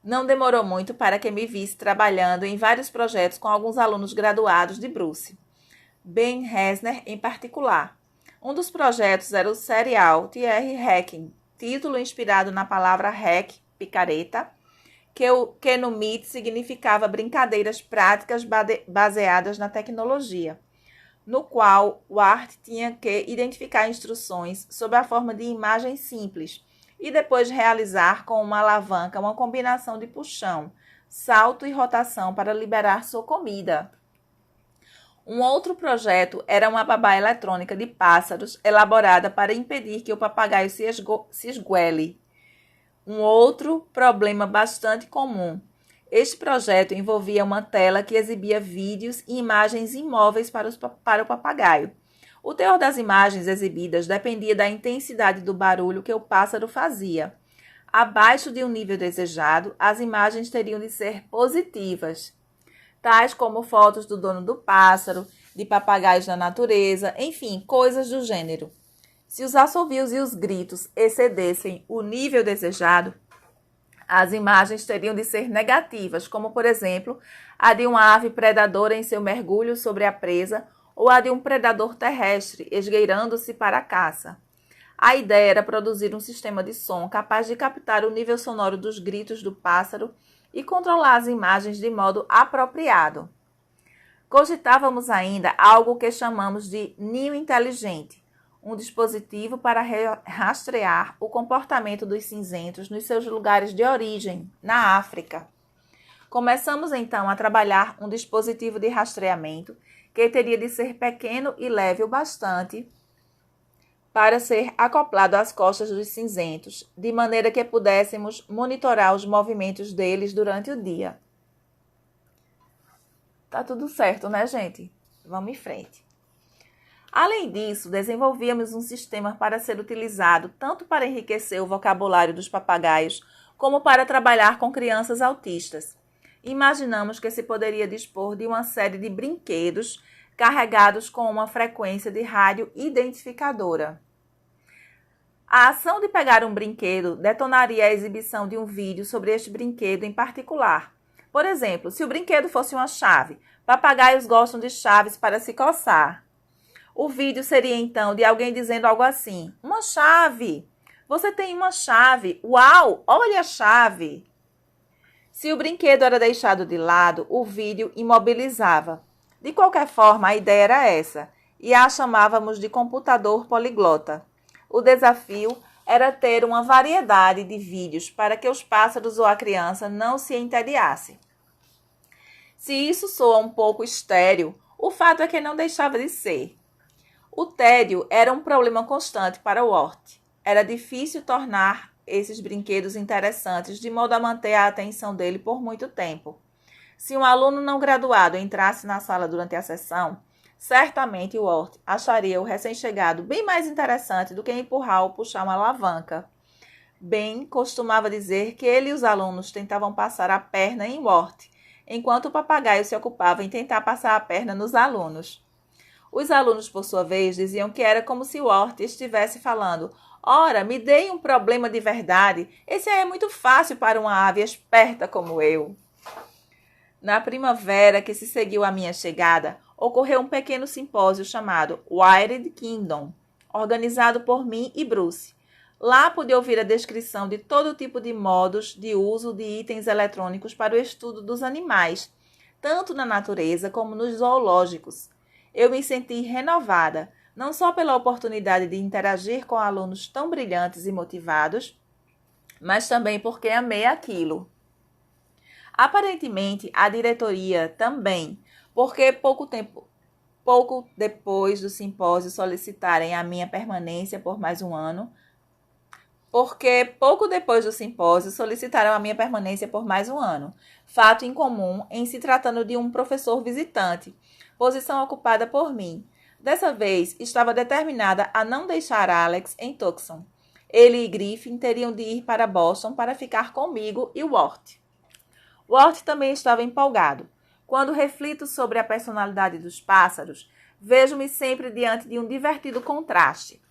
Não demorou muito para que me visse trabalhando em vários projetos com alguns alunos graduados de Bruce. Ben Hesner em particular. Um dos projetos era o serial T.R. Hacking, título inspirado na palavra hack, picareta, que no MIT significava brincadeiras práticas baseadas na tecnologia, no qual o Art tinha que identificar instruções sob a forma de imagens simples e depois realizar com uma alavanca uma combinação de puxão, salto e rotação para liberar sua comida. Um outro projeto era uma babá eletrônica de pássaros elaborada para impedir que o papagaio se esguele. Um outro problema bastante comum. Este projeto envolvia uma tela que exibia vídeos e imagens imóveis para o papagaio. O teor das imagens exibidas dependia da intensidade do barulho que o pássaro fazia. Abaixo de um nível desejado, as imagens teriam de ser positivas, tais como fotos do dono do pássaro, de papagaios na natureza, enfim, coisas do gênero. Se os assovios e os gritos excedessem o nível desejado, as imagens teriam de ser negativas, como, por exemplo, a de uma ave predadora em seu mergulho sobre a presa ou a de um predador terrestre esgueirando-se para a caça. A ideia era produzir um sistema de som capaz de captar o nível sonoro dos gritos do pássaro e controlar as imagens de modo apropriado. Cogitávamos ainda algo que chamamos de ninho inteligente, um dispositivo para rastrear o comportamento dos cinzentos nos seus lugares de origem, na África. Começamos então a trabalhar um dispositivo de rastreamento que teria de ser pequeno e leve o bastante para ser acoplado às costas dos cinzentos, de maneira que pudéssemos monitorar os movimentos deles durante o dia. Tá tudo certo, né, gente? Vamos em frente. Além disso, desenvolvíamos um sistema para ser utilizado tanto para enriquecer o vocabulário dos papagaios, como para trabalhar com crianças autistas. Imaginamos que se poderia dispor de uma série de brinquedos carregados com uma frequência de rádio identificadora. A ação de pegar um brinquedo detonaria a exibição de um vídeo sobre este brinquedo em particular. Por exemplo, se o brinquedo fosse uma chave, papagaios gostam de chaves para se coçar. O vídeo seria então de alguém dizendo algo assim: uma chave! Você tem uma chave! Uau! Olha a chave! Se o brinquedo era deixado de lado, o vídeo imobilizava. De qualquer forma, a ideia era essa, e a chamávamos de computador poliglota. O desafio era ter uma variedade de vídeos para que os pássaros ou a criança não se entediassem. Se isso soa um pouco estéril, o fato é que não deixava de ser. O tédio era um problema constante para o Ort. Era difícil tornar esses brinquedos interessantes de modo a manter a atenção dele por muito tempo. Se um aluno não graduado entrasse na sala durante a sessão, certamente o Ort acharia o recém-chegado bem mais interessante do que empurrar ou puxar uma alavanca. Ben costumava dizer que ele e os alunos tentavam passar a perna em Ort, enquanto o papagaio se ocupava em tentar passar a perna nos alunos. Os alunos, por sua vez, diziam que era como se o Ort estivesse falando: ora, me deem um problema de verdade, esse aí é muito fácil para uma ave esperta como eu. Na primavera que se seguiu à minha chegada, ocorreu um pequeno simpósio chamado Wired Kingdom, organizado por mim e Bruce. Lá pude ouvir a descrição de todo tipo de modos de uso de itens eletrônicos para o estudo dos animais, tanto na natureza como nos zoológicos. Eu me senti renovada, não só pela oportunidade de interagir com alunos tão brilhantes e motivados, mas também porque amei aquilo. Aparentemente, a diretoria também, porque pouco depois do simpósio solicitarem a minha permanência por mais um ano, fato incomum em se tratando de um professor visitante, posição ocupada por mim. Dessa vez, estava determinada a não deixar Alex em Tucson. Ele e Griffin teriam de ir para Boston para ficar comigo e Walt. Walt também estava empolgado. Quando reflito sobre a personalidade dos pássaros, vejo-me sempre diante de um divertido contraste.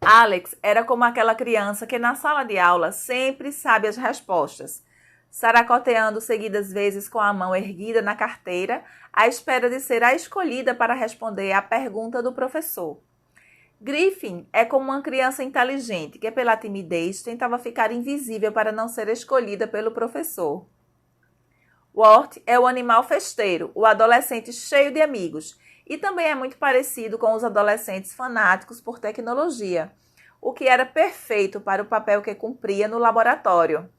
Alex era como aquela criança que na sala de aula sempre sabe as respostas, saracoteando seguidas vezes com a mão erguida na carteira, à espera de ser a escolhida para responder à pergunta do professor. Griffin é como uma criança inteligente que, pela timidez, tentava ficar invisível para não ser escolhida pelo professor. Wart é o animal festeiro, o adolescente cheio de amigos, e também é muito parecido com os adolescentes fanáticos por tecnologia, o que era perfeito para o papel que cumpria no laboratório.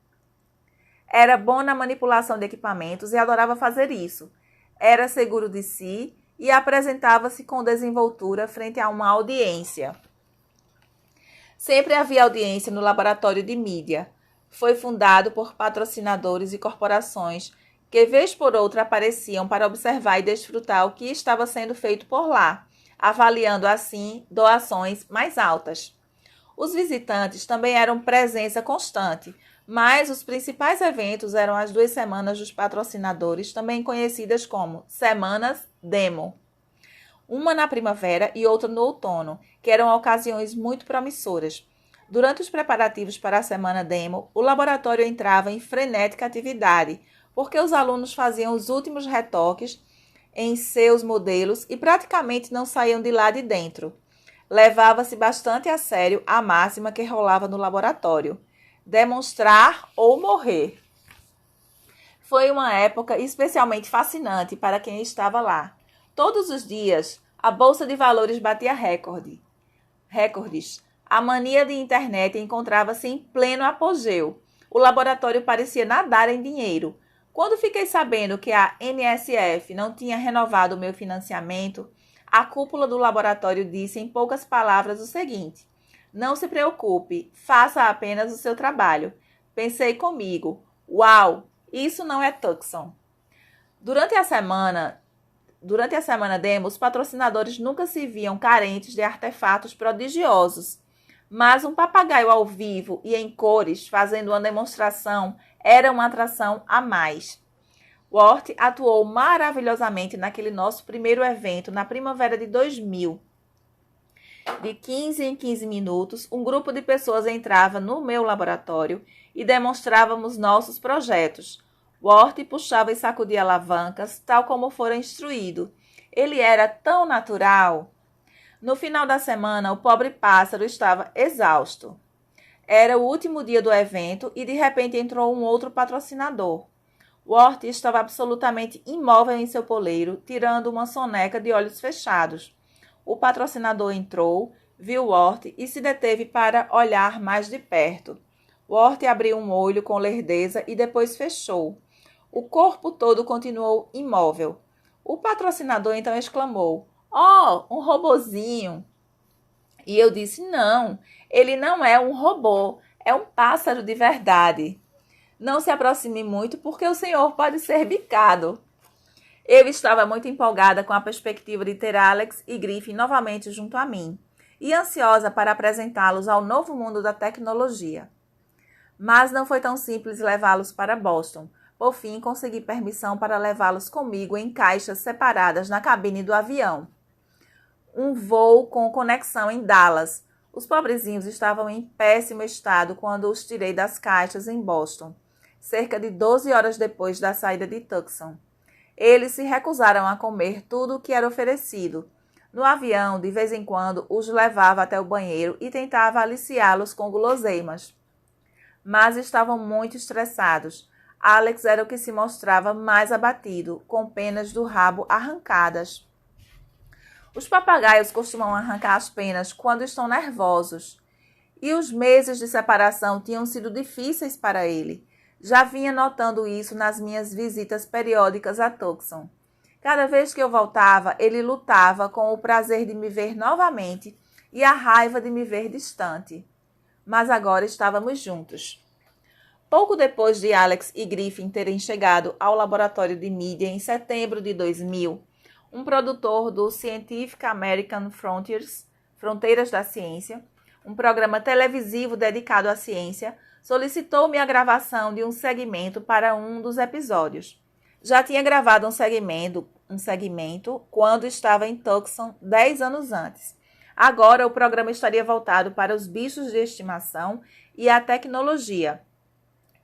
Era bom na manipulação de equipamentos e adorava fazer isso. Era seguro de si e apresentava-se com desenvoltura frente a uma audiência. Sempre havia audiência no laboratório de mídia. Foi fundado por patrocinadores e corporações que, vez por outra, apareciam para observar e desfrutar o que estava sendo feito por lá, avaliando assim doações mais altas. Os visitantes também eram presença constante, mas os principais eventos eram as 2 semanas dos patrocinadores, também conhecidas como Semanas Demo. Uma na primavera e outra no outono, que eram ocasiões muito promissoras. Durante os preparativos para a Semana Demo, o laboratório entrava em frenética atividade, porque os alunos faziam os últimos retoques em seus modelos e praticamente não saíam de lá de dentro. Levava-se bastante a sério a máxima que rolava no laboratório: demonstrar ou morrer. Foi uma época especialmente fascinante para quem estava lá. Todos os dias, a Bolsa de Valores batia recordes. A mania de internet encontrava-se em pleno apogeu. O laboratório parecia nadar em dinheiro. Quando fiquei sabendo que a NSF não tinha renovado o meu financiamento, a cúpula do laboratório disse em poucas palavras o seguinte: não se preocupe, faça apenas o seu trabalho. Pensei comigo: uau, isso não é Tucson. Durante a semana demo, os patrocinadores nunca se viam carentes de artefatos prodigiosos. Mas um papagaio ao vivo e em cores fazendo uma demonstração era uma atração a mais. Wart atuou maravilhosamente naquele nosso primeiro evento na primavera de 2000. De 15 em 15 minutos, um grupo de pessoas entrava no meu laboratório e demonstrávamos nossos projetos. Wart puxava e sacudia alavancas, tal como fora instruído. Ele era tão natural. No final da semana, o pobre pássaro estava exausto. Era o último dia do evento e de repente entrou um outro patrocinador. Wart estava absolutamente imóvel em seu poleiro, tirando uma soneca de olhos fechados. O patrocinador entrou, viu Wart e se deteve para olhar mais de perto. Wart abriu um olho com lerdeza e depois fechou. O corpo todo continuou imóvel. O patrocinador então exclamou: "Oh, um robozinho!" E eu disse: "Não, ele não é um robô, é um pássaro de verdade. Não se aproxime muito porque o senhor pode ser bicado." Eu estava muito empolgada com a perspectiva de ter Alex e Griffin novamente junto a mim e ansiosa para apresentá-los ao novo mundo da tecnologia. Mas não foi tão simples levá-los para Boston. Por fim, consegui permissão para levá-los comigo em caixas separadas na cabine do avião. Um voo com conexão em Dallas. Os pobrezinhos estavam em péssimo estado quando os tirei das caixas em Boston, cerca de 12 horas depois da saída de Tucson. Eles se recusaram a comer tudo o que era oferecido. No avião, de vez em quando, os levava até o banheiro e tentava aliciá-los com guloseimas. Mas estavam muito estressados. Alex era o que se mostrava mais abatido, com penas do rabo arrancadas. Os papagaios costumam arrancar as penas quando estão nervosos. E os meses de separação tinham sido difíceis para ele. Já vinha notando isso nas minhas visitas periódicas a Tucson. Cada vez que eu voltava, ele lutava com o prazer de me ver novamente e a raiva de me ver distante. Mas agora estávamos juntos. Pouco depois de Alex e Griffin terem chegado ao laboratório de mídia em setembro de 2000, um produtor do Scientific American Frontiers, Fronteiras da Ciência, um programa televisivo dedicado à ciência, solicitou-me a gravação de um segmento para um dos episódios. Já tinha gravado um segmento quando estava em Tucson 10 anos antes. Agora o programa estaria voltado para os bichos de estimação e a tecnologia,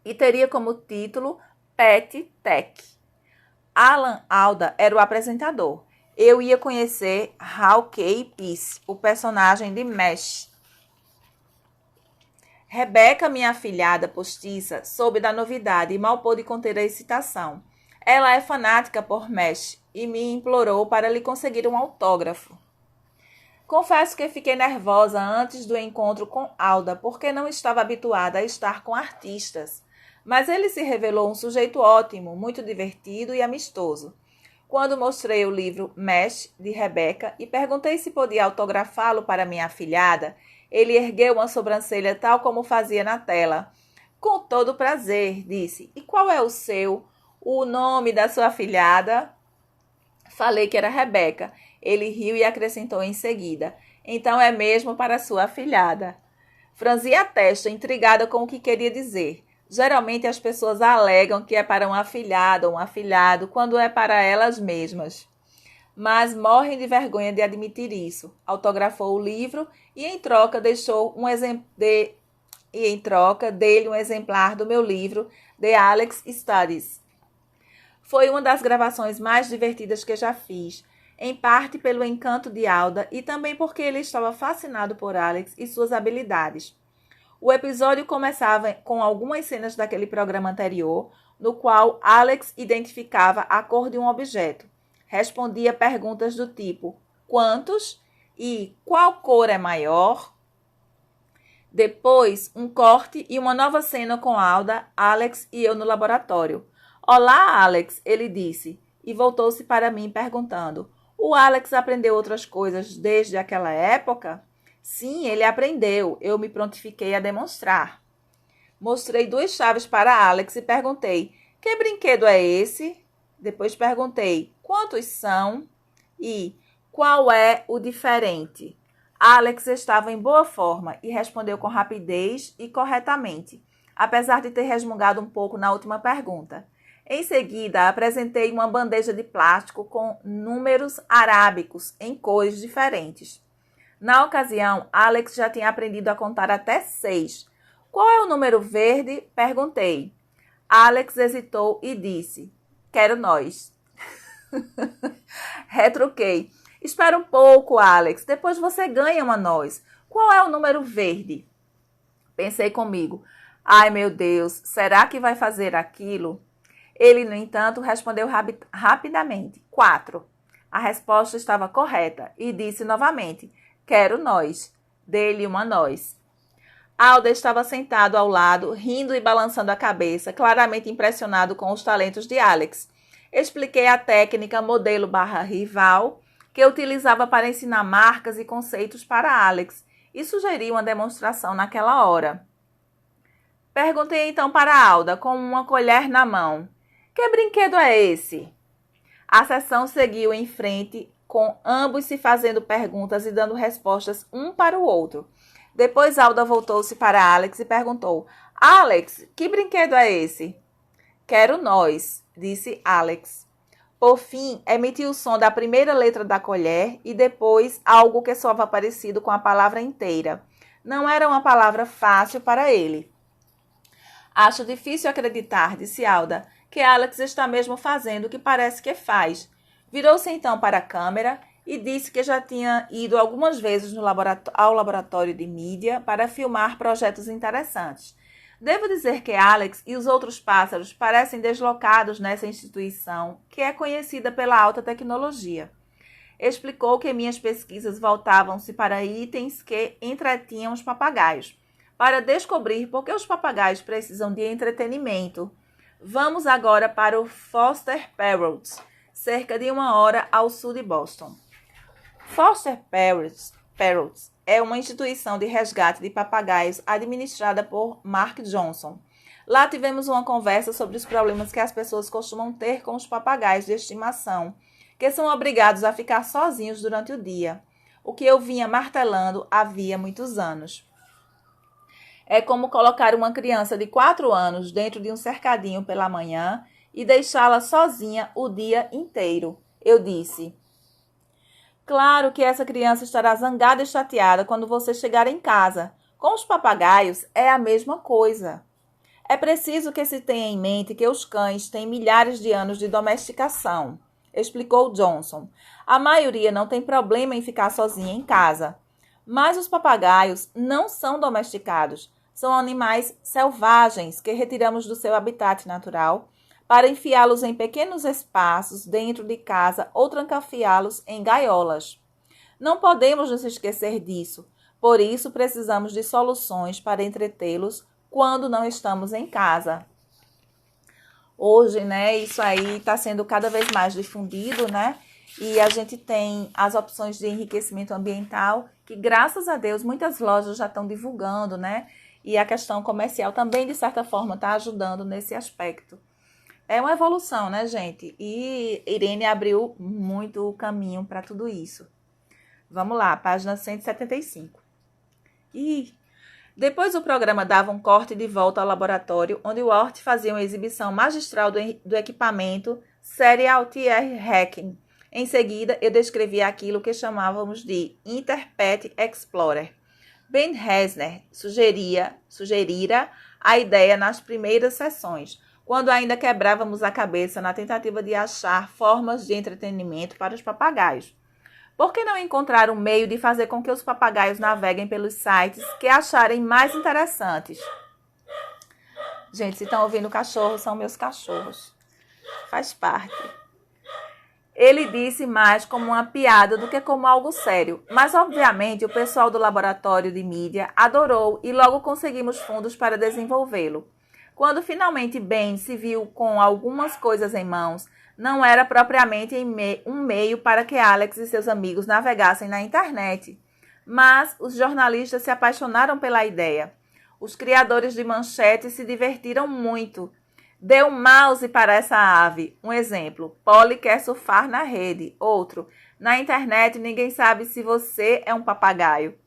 e teria como título Pet Tech. Alan Alda era o apresentador. eu ia conhecer Hawkeye Peace, o personagem de Mesh. Rebeca, minha afilhada postiça, soube da novidade e mal pôde conter a excitação. Ela é fanática por Mesh e me implorou para lhe conseguir um autógrafo. Confesso que fiquei nervosa antes do encontro com Alda, porque não estava habituada a estar com artistas. Mas ele se revelou um sujeito ótimo, muito divertido e amistoso. Quando mostrei o livro Mesh, de Rebeca, e perguntei se podia autografá-lo para minha afilhada, ele ergueu uma sobrancelha tal como fazia na tela. Com todo prazer, disse. E qual é o seu? O nome da sua afilhada? Falei que era Rebeca. Ele riu e acrescentou em seguida. Então é mesmo para sua afilhada. Franzi a testa, intrigada com o que queria dizer. Geralmente as pessoas alegam que é para uma afilhada ou um afilhado, quando é para elas mesmas. Mas morrem de vergonha de admitir isso. Autografou o livro e em troca dele um exemplar do meu livro The Alex Studies. Foi uma das gravações mais divertidas que já fiz, em parte pelo encanto de Alda e também porque ele estava fascinado por Alex e suas habilidades. O episódio começava com algumas cenas daquele programa anterior, no qual Alex identificava a cor de um objeto. Respondia perguntas do tipo, quantos? E qual cor é maior? Depois, um corte e uma nova cena com Alda, Alex e eu no laboratório. Olá, Alex, ele disse, e voltou-se para mim perguntando, o Alex aprendeu outras coisas desde aquela época? Sim, ele aprendeu. Eu me prontifiquei a demonstrar. Mostrei 2 chaves para Alex e perguntei, que brinquedo é esse? Depois perguntei, quantos são? E qual é o diferente? Alex estava em boa forma e respondeu com rapidez e corretamente, apesar de ter resmungado um pouco na última pergunta. Em seguida, apresentei uma bandeja de plástico com números arábicos em cores diferentes. Na ocasião, Alex já tinha aprendido a contar até 6. Qual é o número verde? Perguntei. Alex hesitou e disse, quero nós. Retruquei. Espera um pouco, Alex, depois você ganha uma nós. Qual é o número verde? Pensei comigo. Ai, meu Deus, será que vai fazer aquilo? Ele, no entanto, respondeu rapidamente. 4. A resposta estava correta e disse novamente, quero nós. Dê-lhe uma nós. Alda estava sentado ao lado, rindo e balançando a cabeça, claramente impressionado com os talentos de Alex. Expliquei a técnica modelo/rival que eu utilizava para ensinar marcas e conceitos para Alex e sugeri uma demonstração naquela hora. Perguntei então para Alda, com uma colher na mão. Que brinquedo é esse? A sessão seguiu em frente, com ambos se fazendo perguntas e dando respostas um para o outro. Depois Alda voltou-se para Alex e perguntou, Alex, que brinquedo é esse? Quero nós, disse Alex. Por fim, emitiu o som da primeira letra da colher e depois algo que soava parecido com a palavra inteira. Não era uma palavra fácil para ele. Acho difícil acreditar, disse Alda, que Alex está mesmo fazendo o que parece que faz. Virou-se então para a câmera e disse que já tinha ido algumas vezes ao laboratório de mídia para filmar projetos interessantes. Devo dizer que Alex e os outros pássaros parecem deslocados nessa instituição, que é conhecida pela alta tecnologia. Explicou que minhas pesquisas voltavam-se para itens que entretinham os papagaios, para descobrir por que os papagaios precisam de entretenimento. Vamos agora para o Foster Parrots, cerca de 1 hora ao sul de Boston. Foster Parrots é uma instituição de resgate de papagaios administrada por Mark Johnson. Lá tivemos uma conversa sobre os problemas que as pessoas costumam ter com os papagaios de estimação, que são obrigados a ficar sozinhos durante o dia, o que eu vinha martelando havia muitos anos. É como colocar uma criança de 4 anos dentro de um cercadinho pela manhã e deixá-la sozinha o dia inteiro, eu disse. Claro que essa criança estará zangada e chateada quando você chegar em casa. Com os papagaios é a mesma coisa. É preciso que se tenha em mente que os cães têm milhares de anos de domesticação. explicou Johnson. A maioria não tem problema em ficar sozinha em casa. Mas os papagaios não são domesticados. São animais selvagens que retiramos do seu habitat natural para enfiá-los em pequenos espaços dentro de casa ou trancafiá-los em gaiolas. Não podemos nos esquecer disso. Por isso, precisamos de soluções para entretê-los quando não estamos em casa. Hoje, né, isso aí está sendo cada vez mais difundido, né? E a gente tem as opções de enriquecimento ambiental, que graças a Deus muitas lojas já estão divulgando, né? E a questão comercial também, de certa forma, está ajudando nesse aspecto. É uma evolução, né, gente? E Irene abriu muito o caminho para tudo isso. Vamos lá, página 175. E depois o programa dava um corte de volta ao laboratório, onde Wart fazia uma exibição magistral do equipamento Serial TR Hacking. Em seguida, eu descrevia aquilo que chamávamos de Interpret Explorer. Ben Reisner sugerira a ideia nas primeiras sessões, quando ainda quebrávamos a cabeça na tentativa de achar formas de entretenimento para os papagaios. Por que não encontrar um meio de fazer com que os papagaios naveguem pelos sites que acharem mais interessantes? Gente, se estão ouvindo cachorros, são meus cachorros. Faz parte. Ele disse mais como uma piada do que como algo sério, mas obviamente o pessoal do laboratório de mídia adorou e logo conseguimos fundos para desenvolvê-lo. Quando finalmente Ben se viu com algumas coisas em mãos, não era propriamente um meio para que Alex e seus amigos navegassem na internet. Mas os jornalistas se apaixonaram pela ideia. Os criadores de manchetes se divertiram muito. Dê um mouse para essa ave. Um exemplo, Polly quer surfar na rede. Outro, na internet ninguém sabe se você é um papagaio.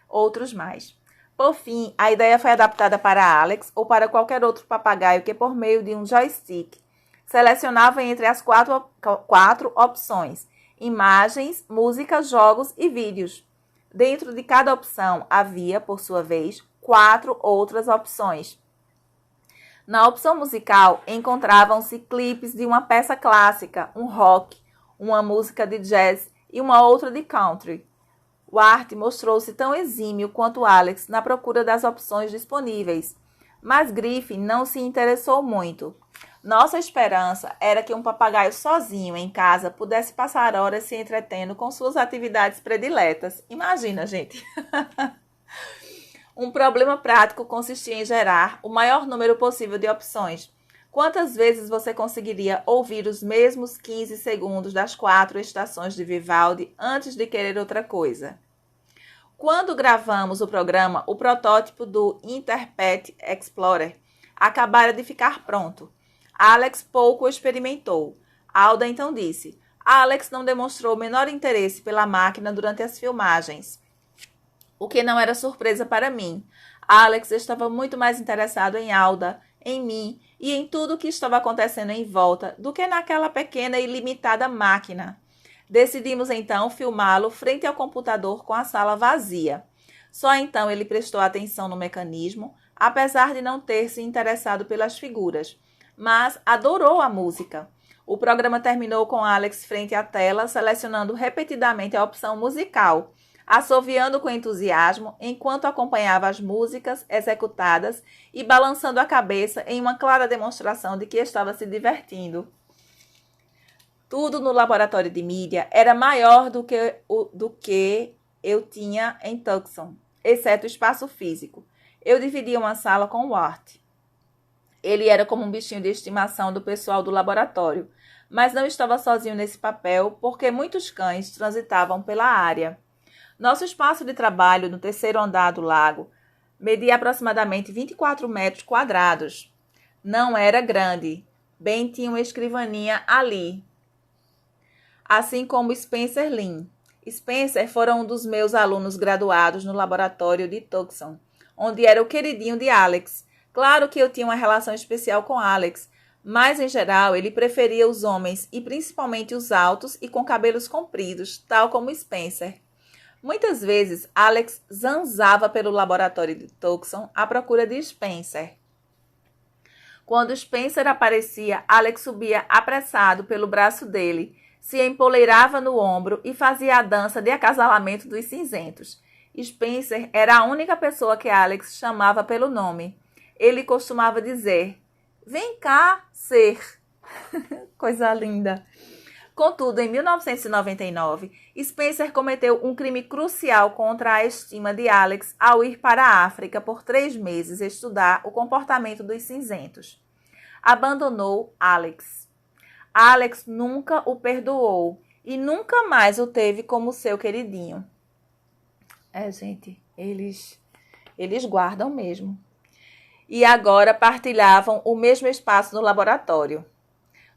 Outros mais. Por fim, a ideia foi adaptada para Alex ou para qualquer outro papagaio que, por meio de um joystick, selecionava entre as quatro opções: imagens, música, jogos e vídeos. Dentro de cada opção havia, por sua vez, 4 outras opções. Na opção musical, encontravam-se clipes de uma peça clássica, um rock, uma música de jazz e uma outra de country. Wart mostrou-se tão exímio quanto Alex na procura das opções disponíveis, mas Griffin não se interessou muito. Nossa esperança era que um papagaio sozinho em casa pudesse passar horas se entretendo com suas atividades prediletas. Imagina, gente! Um problema prático consistia em gerar o maior número possível de opções. Quantas vezes você conseguiria ouvir os mesmos 15 segundos das 4 estações de Vivaldi antes de querer outra coisa? Quando gravamos o programa, o protótipo do Interpret Explorer acabara de ficar pronto. Alex pouco experimentou. Alda então disse: Alex não demonstrou o menor interesse pela máquina durante as filmagens, o que não era surpresa para mim. Alex estava muito mais interessado em Alda, em mim e em tudo o que estava acontecendo em volta do que naquela pequena e limitada máquina. Decidimos então filmá-lo frente ao computador com a sala vazia. Só então ele prestou atenção no mecanismo, apesar de não ter se interessado pelas figuras, mas adorou a música. O programa terminou com Alex frente à tela, selecionando repetidamente a opção musical, assoviando com entusiasmo enquanto acompanhava as músicas executadas e balançando a cabeça em uma clara demonstração de que estava se divertindo. Tudo no laboratório de mídia era maior do que eu tinha em Tucson, exceto o espaço físico. Eu dividia uma sala com Wart. Ele era como um bichinho de estimação do pessoal do laboratório, mas não estava sozinho nesse papel porque muitos cães transitavam pela área. Nosso espaço de trabalho no terceiro andar do lago media aproximadamente 24 metros quadrados. Não era grande. Ben tinha uma escrivaninha ali, assim como Spencer Lin. Spencer fora um dos meus alunos graduados no laboratório de Tucson, onde era o queridinho de Alex. Claro que eu tinha uma relação especial com Alex, mas em geral ele preferia os homens e principalmente os altos e com cabelos compridos, tal como Spencer. Muitas vezes Alex zanzava pelo laboratório de Tucson à procura de Spencer. Quando Spencer aparecia, Alex subia apressado pelo braço dele, se empoleirava no ombro e fazia a dança de acasalamento dos cinzentos. Spencer era a única pessoa que Alex chamava pelo nome. Ele costumava dizer: "Vem cá, ser." Coisa linda. Contudo, em 1999, Spencer cometeu um crime crucial contra a estima de Alex ao ir para a África por 3 meses estudar o comportamento dos cinzentos. Abandonou Alex. Alex nunca o perdoou e nunca mais o teve como seu queridinho. Gente, eles guardam mesmo. E agora partilhavam o mesmo espaço no laboratório,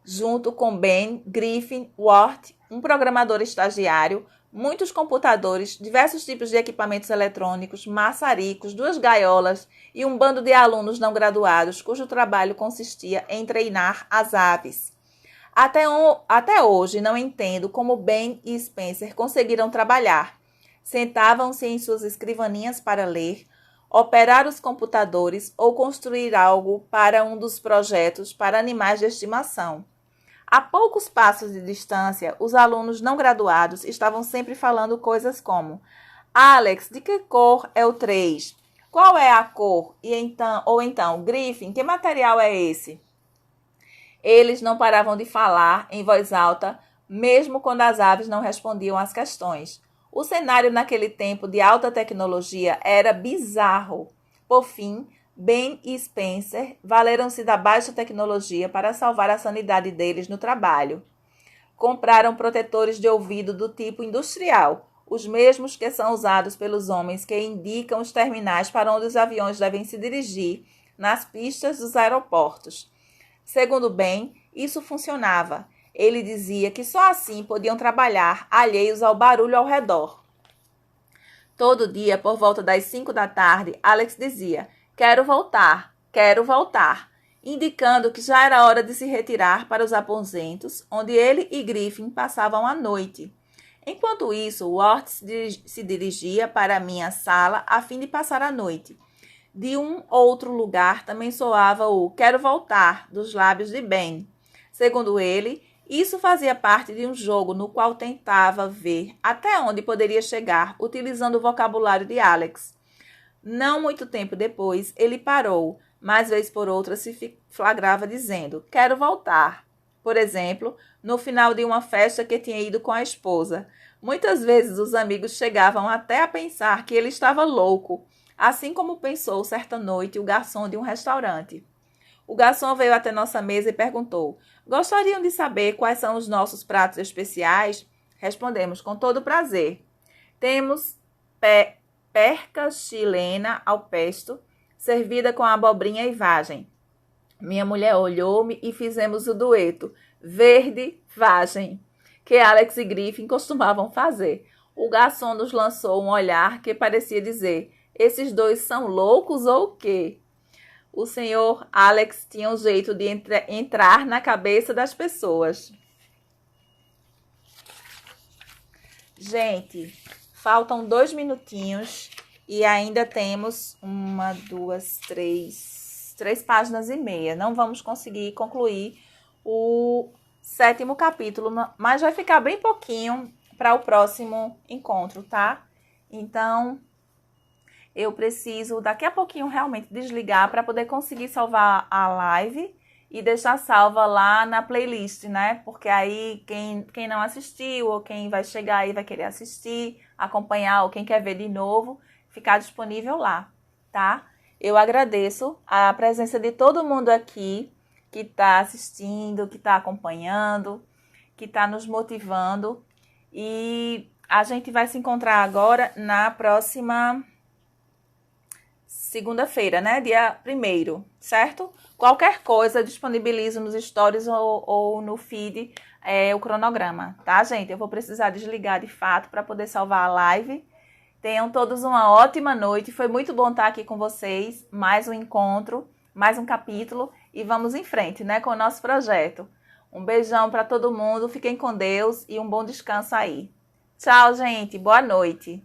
junto com Ben, Griffin, Ward, um programador estagiário, muitos computadores, diversos tipos de equipamentos eletrônicos, maçaricos, 2 gaiolas e um bando de alunos não graduados, cujo trabalho consistia em treinar as aves. Até hoje não entendo como Ben e Spencer conseguiram trabalhar. Sentavam-se em suas escrivaninhas para ler, operar os computadores ou construir algo para um dos projetos para animais de estimação. A poucos passos de distância, os alunos não graduados estavam sempre falando coisas como: "Alex, de que cor é o 3? Qual é a cor? Ou então, Griffin, que material é esse?" Eles não paravam de falar em voz alta, mesmo quando as aves não respondiam às questões. O cenário naquele tempo de alta tecnologia era bizarro. Por fim, Ben e Spencer valeram-se da baixa tecnologia para salvar a sanidade deles no trabalho. Compraram protetores de ouvido do tipo industrial, os mesmos que são usados pelos homens que indicam os terminais para onde os aviões devem se dirigir nas pistas dos aeroportos. Segundo Ben, isso funcionava. Ele dizia que só assim podiam trabalhar alheios ao barulho ao redor. Todo dia, por volta das 5 da tarde, Alex dizia: quero voltar, indicando que já era hora de se retirar para os aposentos, onde ele e Griffin passavam a noite. Enquanto isso, Ward se dirigia para a minha sala a fim de passar a noite. De um outro lugar também soava o "quero voltar" dos lábios de Ben. Segundo ele, isso fazia parte de um jogo no qual tentava ver até onde poderia chegar utilizando o vocabulário de Alex. Não muito tempo depois, ele parou, mas vez por outra se flagrava dizendo: quero voltar. Por exemplo, no final de uma festa que tinha ido com a esposa. Muitas vezes os amigos chegavam até a pensar que ele estava louco, assim como pensou certa noite o garçom de um restaurante. O garçom veio até nossa mesa e perguntou: gostariam de saber quais são os nossos pratos especiais? Respondemos com todo prazer. Temos perca chilena ao pesto, servida com abobrinha e vagem. Minha mulher olhou-me e fizemos o dueto verde vagem, que Alex e Griffin costumavam fazer. O garçom nos lançou um olhar que parecia dizer: esses dois são loucos ou o quê? O senhor Alex tinha um jeito de entrar na cabeça das pessoas. Gente, faltam 2 minutinhos e ainda temos 3 páginas e meia. Não vamos conseguir concluir o 7º capítulo, mas vai ficar bem pouquinho para o próximo encontro, tá? Então, eu preciso daqui a pouquinho realmente desligar para poder conseguir salvar a live e deixar salva lá na playlist, né? Porque aí quem não assistiu ou quem vai chegar aí vai querer assistir, acompanhar, ou quem quer ver de novo, ficar disponível lá, tá? Eu agradeço a presença de todo mundo aqui que está assistindo, que está acompanhando, que está nos motivando. E a gente vai se encontrar agora na próxima segunda-feira, né? Dia 1º, certo? Qualquer coisa, disponibilizo nos stories ou no feed o cronograma, tá, gente? Eu vou precisar desligar de fato para poder salvar a live. Tenham todos uma ótima noite. Foi muito bom estar aqui com vocês. Mais um encontro, mais um capítulo. E vamos em frente, né, com o nosso projeto. Um beijão para todo mundo. Fiquem com Deus e um bom descanso aí. Tchau, gente. Boa noite.